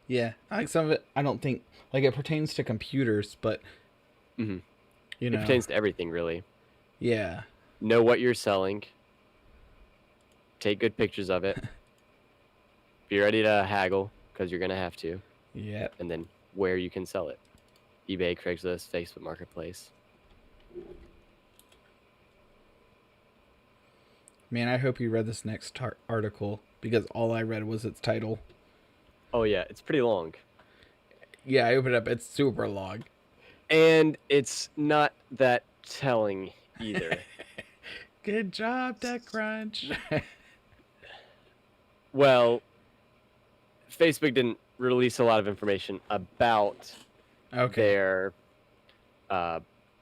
Yeah, I like some of it. I don't think like it pertains to computers, but Mm-hmm. you know, It pertains to everything, really. yeah, Know what you're selling. Take good pictures of it. Be ready to haggle, because you're going to have to. yeah. And then where you can sell it. eBay, Craigslist, Facebook Marketplace. Man, I hope you read this next article because all I read was its title. Oh, yeah. It's pretty long. Yeah, I opened it up. It's super long. And it's not that telling either. Good job, TechCrunch. Well, Facebook didn't release a lot of information about their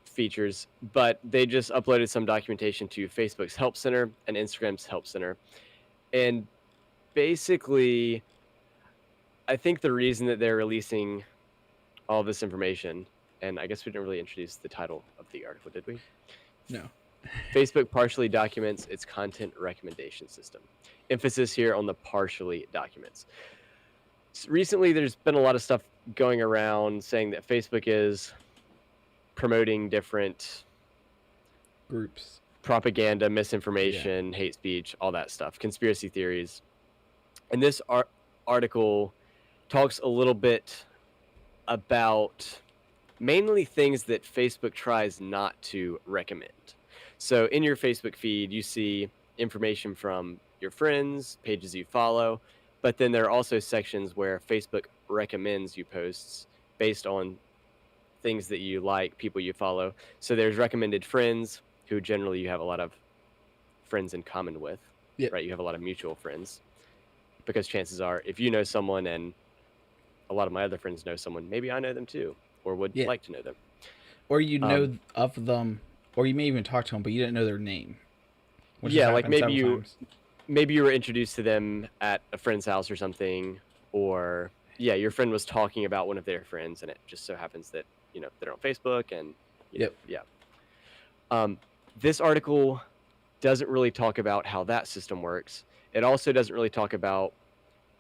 features, but they just uploaded some documentation to Facebook's Help Center and Instagram's Help Center. And basically, I think the reason that they're releasing all this information, and I guess we didn't really introduce the title of the article, did we? No. Facebook partially documents its content recommendation system. Emphasis here on the partially documents. Recently, there's been a lot of stuff going around saying that Facebook is promoting different Groups. propaganda, misinformation, hate speech, all that stuff, conspiracy theories. And this article talks a little bit about mainly things that Facebook tries not to recommend. So in your Facebook feed, you see information from your friends, pages you follow, but then there are also sections where Facebook recommends you posts based on things that you like, people you follow. So there's recommended friends, who generally you have a lot of friends in common with, right? You have a lot of mutual friends, because chances are, if you know someone and a lot of my other friends know someone, maybe I know them too, or would like to know them. Or you know of them, or you may even talk to them, but you didn't know their name. Like maybe you were introduced to them at a friend's house or something, or your friend was talking about one of their friends, and it just so happens that they're on Facebook, and this article doesn't really talk about how that system works. It also doesn't really talk about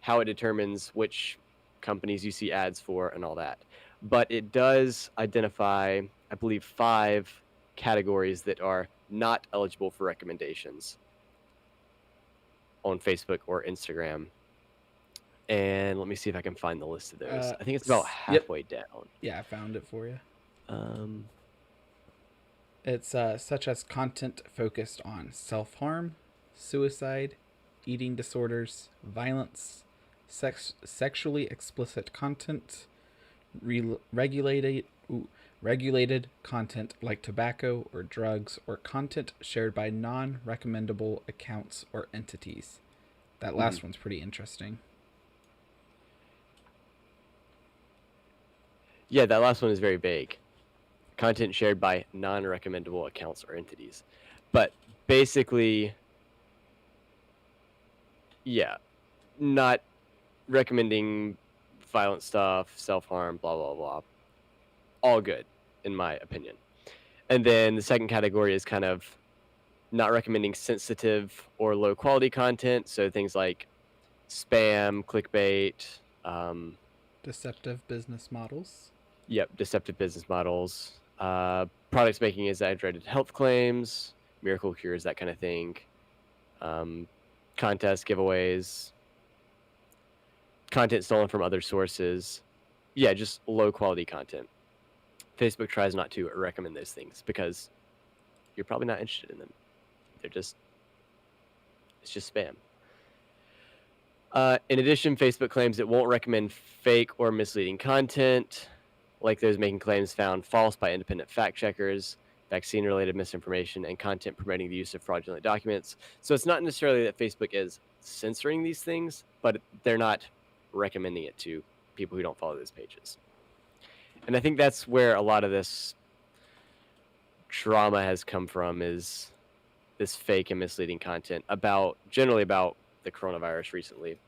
how it determines which companies you see ads for and all that. But it does identify, I believe, 5 categories that are not eligible for recommendations on Facebook or Instagram. And let me see if I can find the list of those. I think it's about halfway down. Yeah, I found it for you. It's such as content focused on self-harm, suicide, eating disorders, violence, sexually explicit content, regulated content like tobacco or drugs, or content shared by non-recommendable accounts or entities. That last one's pretty interesting. Yeah, that last one is very vague. Content shared by non-recommendable accounts or entities. But basically, not recommending violent stuff, self-harm, blah, blah, blah. All good, in my opinion. And then the second category is kind of not recommending sensitive or low-quality content. So things like spam, clickbait. Deceptive business models. Yep, deceptive business models. Products making exaggerated health claims, miracle cures, that kind of thing. Contests, giveaways, content stolen from other sources. Yeah, just low quality content. Facebook tries not to recommend those things because you're probably not interested in them. It's just spam. In addition, Facebook claims it won't recommend fake or misleading content, like those making claims found false by independent fact checkers, vaccine-related misinformation, and content promoting the use of fraudulent documents. So it's not necessarily that Facebook is censoring these things, but they're not recommending it to people who don't follow those pages. And I think that's where a lot of this drama has come from, is this fake and misleading content generally about the coronavirus recently.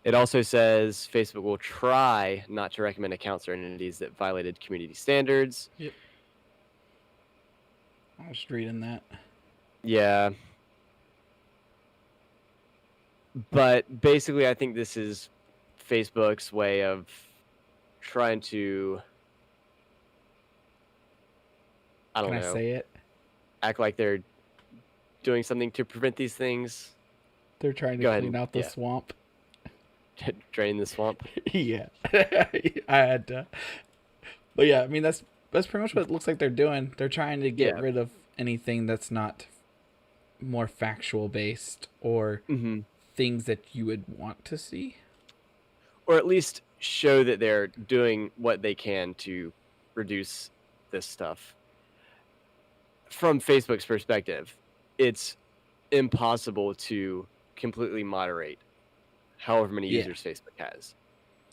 It also says Facebook will try not to recommend accounts or entities that violated community standards. Yep. I was reading that. Yeah. But basically, I think this is Facebook's way of trying to, Can I say it? Act like they're doing something to prevent these things. They're trying to clean out the swamp. Drain the swamp. Yeah. I had to. But yeah, I mean, that's pretty much what it looks like they're doing. They're trying to get rid of anything that's not more factual based, or things that you would want to see, or at least show that they're doing what they can to reduce this stuff. From Facebook's perspective, it's impossible to completely moderate however many users Facebook has.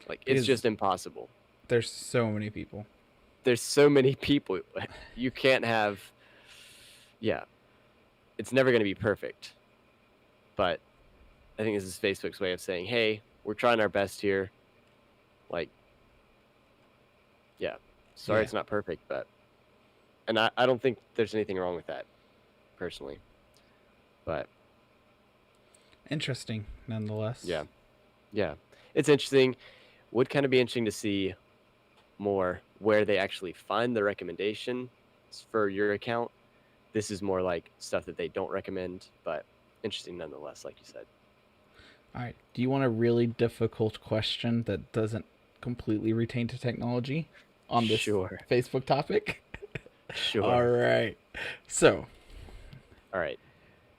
Like, it's just impossible. There's so many people. You can't have... Yeah. It's never going to be perfect. But I think this is Facebook's way of saying, hey, we're trying our best here. Like, sorry it's not perfect, but... And I don't think there's anything wrong with that, personally. But... Interesting, nonetheless. Yeah. It's interesting. Would kind of be interesting to see more where they actually find the recommendation for your account. This is more like stuff that they don't recommend, but interesting nonetheless, like you said. All right. Do you want a really difficult question that doesn't completely retain to technology on this Sure. Facebook topic? Sure. All right. So, All right.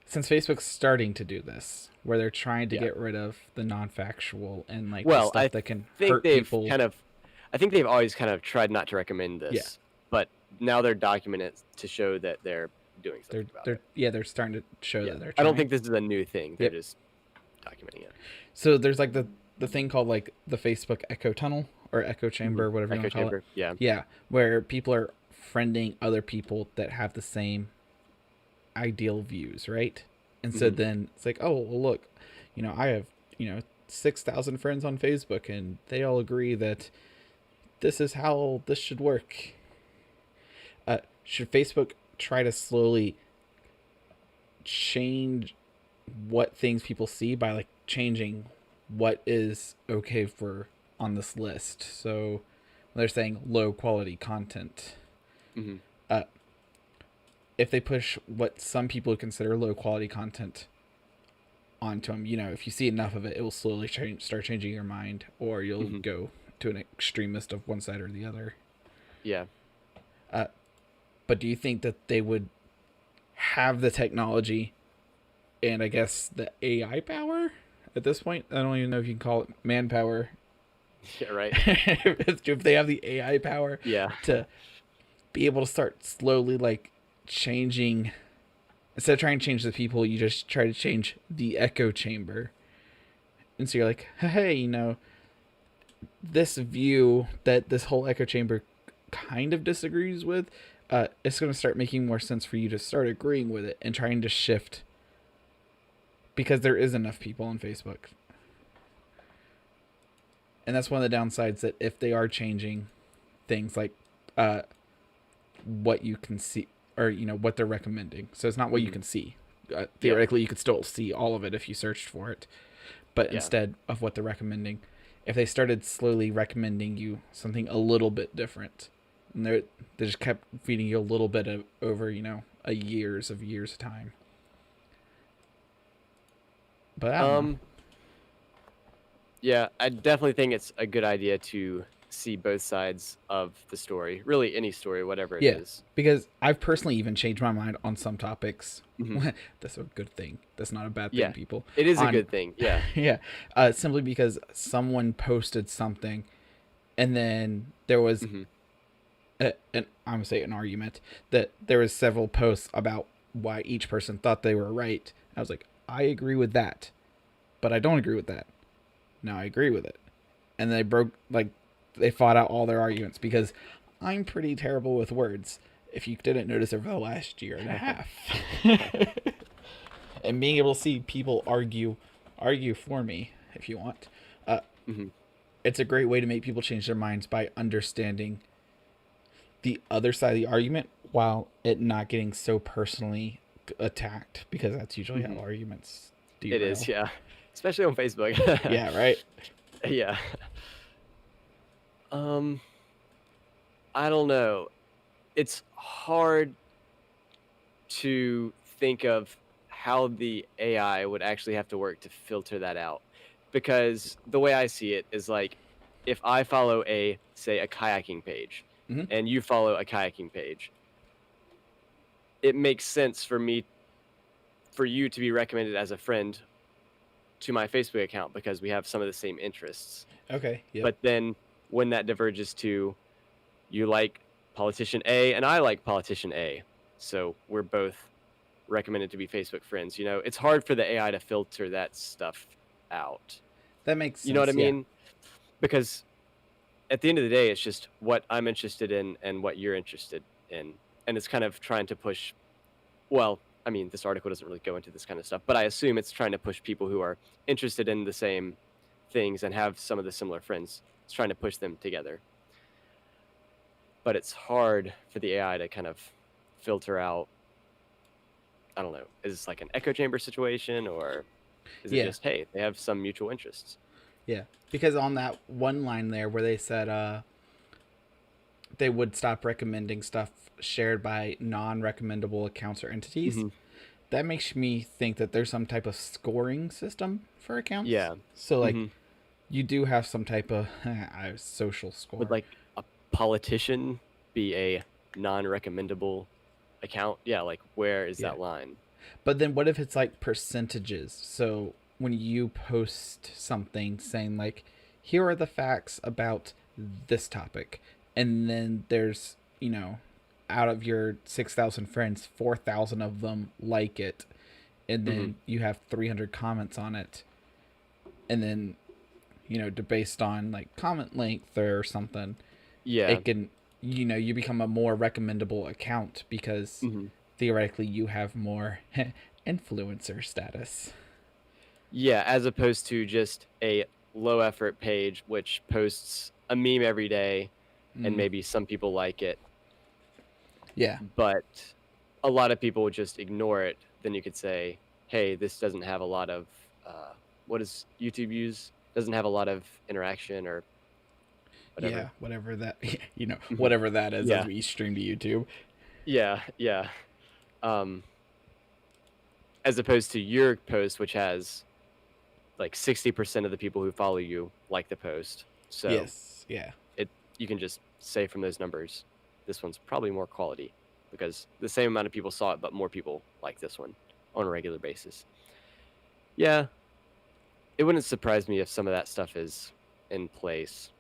since Facebook's starting to do this, where they're trying to Yeah. get rid of the non-factual and like the Well, stuff I that can think hurt they've people. I think they've always kind of tried not to recommend this. Yeah. But now they're documenting it to show that they're doing something about it. They're starting to show that they're I trying. don't think this is a new thing. They're Yep. just documenting it. So there's like the thing called like the Facebook echo tunnel or echo chamber, whatever you Echo want to call chamber. it. Yeah. Yeah, where people are friending other people that have the same ideal views, right? And so then it's like, oh, well, look, I have 6,000 friends on Facebook, and they all agree that this is how this should work. Should Facebook try to slowly change what things people see by like changing what is okay for on this list? So they're saying low quality content. Mm-hmm. If they push what some people consider low quality content onto them, if you see enough of it, it will slowly start changing your mind, or you'll go to an extremist of one side or the other. Yeah. But do you think that they would have the technology and I guess the AI power at this point? I don't even know if you can call it manpower. Yeah, right. If they have the AI power to be able to start slowly like changing, instead of trying to change the people, you just try to change the echo chamber. And so you're like, hey, this view that this whole echo chamber kind of disagrees with, it's going to start making more sense for you to start agreeing with it and trying to shift, because there is enough people on Facebook. And that's one of the downsides, that if they are changing things like what you can see, or what they're recommending, so it's not what you can see. Theoretically, you could still see all of it if you searched for it, but instead of what they're recommending, if they started slowly recommending you something a little bit different, and they just kept feeding you a little bit of over a years of time. But I don't know. Yeah, I definitely think it's a good idea to see both sides of the story. Really, any story, whatever it is. Because I've personally even changed my mind on some topics. That's a good thing. That's not a bad thing, people. It is a good thing. Yeah. Yeah. Simply because someone posted something, and then there was, and I'm going to say an argument, that there was several posts about why each person thought they were right. I was like, I agree with that, but I don't agree with that. Now I agree with it. And they fought out all their arguments, because I'm pretty terrible with words, if you didn't notice over the last year and a half. And being able to see people argue for me, if you want. It's a great way to make people change their minds by understanding the other side of the argument, while it not getting so personally attacked, because that's usually how arguments derail. It is, yeah. Especially on Facebook. Yeah, right? Yeah. I don't know. It's hard to think of how the AI would actually have to work to filter that out. Because the way I see it is like, if I follow say a kayaking page, and you follow a kayaking page, it makes sense for you to be recommended as a friend to my Facebook account, because we have some of the same interests. Okay. Yeah. But then when that diverges to, you like politician A and I like politician A, so we're both recommended to be Facebook friends. It's hard for the AI to filter that stuff out. That makes sense. You know what I mean? Because at the end of the day, it's just what I'm interested in and what you're interested in. And it's kind of trying to push, well, I mean, this article doesn't really go into this kind of stuff, but I assume it's trying to push people who are interested in the same things and have some of the similar friends. It's trying to push them together. But it's hard for the AI to kind of filter out, I don't know, is this like an echo chamber situation, or is it just, hey, they have some mutual interests? Yeah, because on that one line there where they said they would stop recommending stuff shared by non-recommendable accounts or entities. Hmm. That makes me think that there's some type of scoring system for accounts. Yeah. So like Hmm. you do have some type of social Would score. like a politician be a non-recommendable account? Yeah, like where is Yeah. that line? But then what if it's like percentages? So when you post something saying like, here are the facts about this topic, and then there's, out of your 6,000 friends, 4,000 of them like it, and Hmm. then you have 300 comments on it, and then, based on like comment length or something, Yeah. it can, you become a more recommendable account because Hmm. theoretically you have more influencer status. Yeah, as opposed to just a low effort page which posts a meme every day and Mm, maybe some people like it, yeah. but a lot of people would just ignore it. Then you could say, hey, this doesn't have a lot of, what does YouTube use? Doesn't have a lot of interaction or whatever. Yeah, whatever that Mhm. whatever that is as Yeah, we stream to YouTube. yeah, yeah. Um, as opposed to your post, which has like 60% of the people who follow you like the post. So Yes, yeah. it you can just say from those numbers, this one's probably more quality because the same amount of people saw it, but more people like this one on a regular basis. Yeah, it wouldn't surprise me if some of that stuff is in place.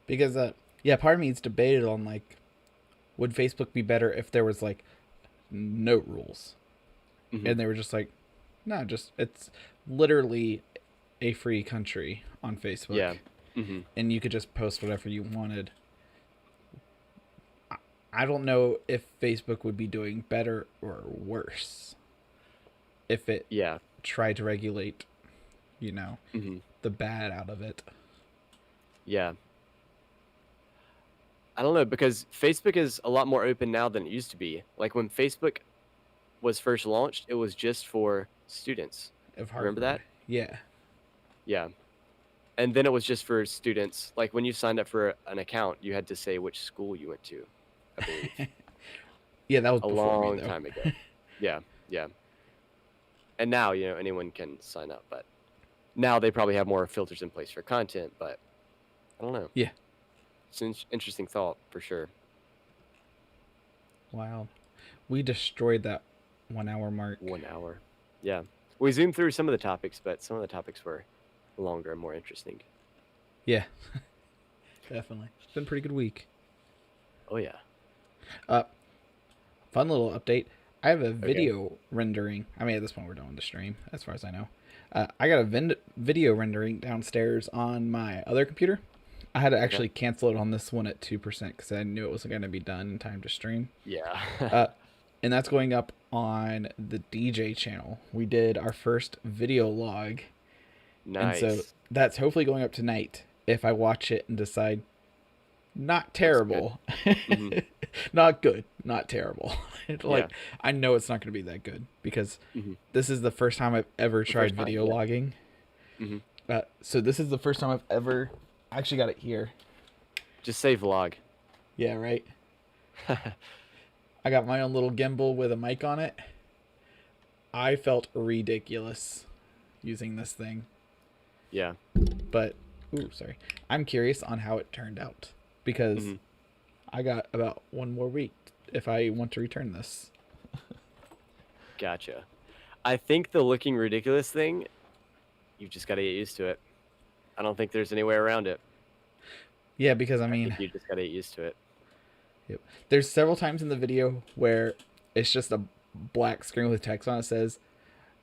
Because yeah, part of me is debated on like, would Facebook be better if there was like no rules, Hmm. and they were just like, no, just it's literally a free country on Facebook, Yeah. Hmm. and you could just post whatever you wanted. I don't know if Facebook would be doing better or worse if it Yeah. tried to regulate, you know, Hmm. the bad out of it. Yeah. I don't know because Facebook is a lot more open now than it used to be. Like when Facebook was first launched, it was just for students. Of Remember Harvard. that? Yeah. Yeah. And then it was just for students. Like when you signed up for an account, you had to say which school you went to, I believe. Yeah, that was A before me long though. time ago. Yeah, yeah. And now, anyone can sign up, but now they probably have more filters in place for content, but I don't know. Yeah. It's an interesting thought for sure. Wow. We destroyed that 1 hour mark. 1 hour. Yeah. We zoomed through some of the topics, but some of the topics were longer and more interesting. Yeah. Definitely. It's been a pretty good week. Oh, yeah. Uh Fun little update. I have a Okay. video rendering. I mean, at this point, we're done with the stream, as far as I know. I got a video rendering downstairs on my other computer. I had to Okay. actually cancel it on this one at 2% because I knew it wasn't going to be done in time to stream. Yeah. Uh, and that's going up on the DJ channel. We did our first video log, and so Nice. that's hopefully going up tonight. If I watch it and decide not Looks good. terrible, Hmm. not good, not terrible. Yeah. Like I know it's not going to be that good because Hmm. this is the first time I've ever The tried first time. video Yeah. logging. Hmm. So this is the first time I've ever I actually got it here. Just say vlog. Yeah, right. I got my own little gimbal with a mic on it. I felt ridiculous using this thing, Yeah. but ooh, sorry. I'm curious on how it turned out because Hmm. I got about one more week if I want to return this. Gotcha. I think the looking ridiculous thing, you've just got to get used to it. I don't think there's any way around it. Yeah, because I I think mean, you just got to get used to it. yep. There's several times in the video where it's just a black screen with text on it says,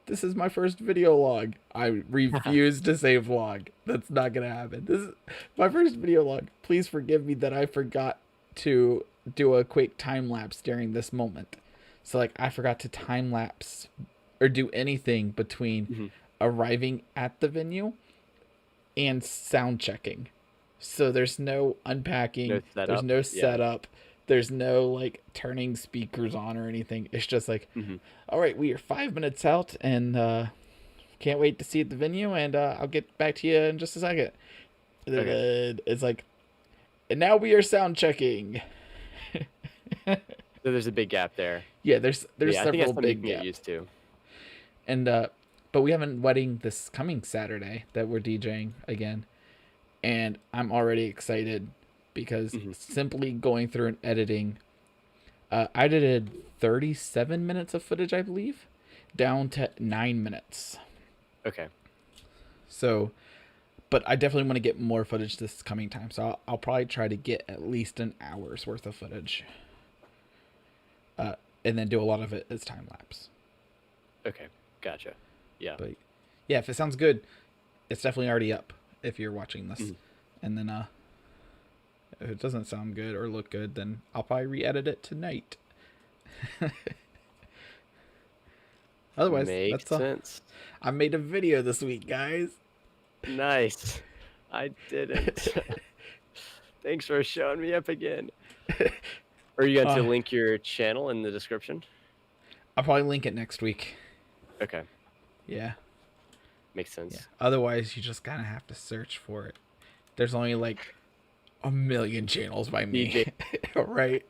"This is my first video log. I refuse to say vlog. That's not gonna happen. This is my first video log. Please forgive me that I forgot to do a quick time lapse during this moment." So like I forgot to time lapse or do anything between Hmm. arriving at the venue and sound checking. So there's no No unpacking, there's setup. no Yeah. setup, there's no like turning speakers on or anything. It's just like, Hmm. all right, we are 5 minutes out and can't wait to see you at the venue, and I'll get back to you in just a second. Okay. It's like And now we are sound checking. So there's a big gap there. Yeah, there's Yeah, I think that's several something you big can get gaps. used to. And but we have a wedding this coming Saturday that we're DJing again, and I'm already excited because simply going through and editing, I edited 37 minutes of footage, I believe, down to 9 minutes. Okay. So, but I definitely want to get more footage this coming time, so I'll probably try to get at least an hour's worth of footage, and then do a lot of it as time lapse. Okay. Gotcha. Yeah. But yeah, if it sounds good, it's definitely already up if you're watching this. And then if it doesn't sound good or look good, then I'll probably re-edit it tonight. Otherwise, Makes that's sense. I made a video this week, guys. Nice. I didn't. Thanks for showing me up again. Are you going to link your channel in the description? I'll probably link it next week. Okay. Yeah. Makes sense. Yeah. Otherwise, you just kind of have to search for it. There's only like a million channels by me. Right?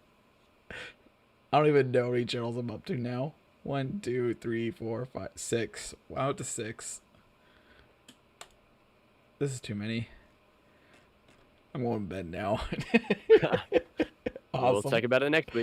I don't even know how many channels I'm up to now. 1, 2, 3, 4, 5, 6. Wow, up to 6. This is too many. I'm going to bed now. We'll Awesome. talk about it next week.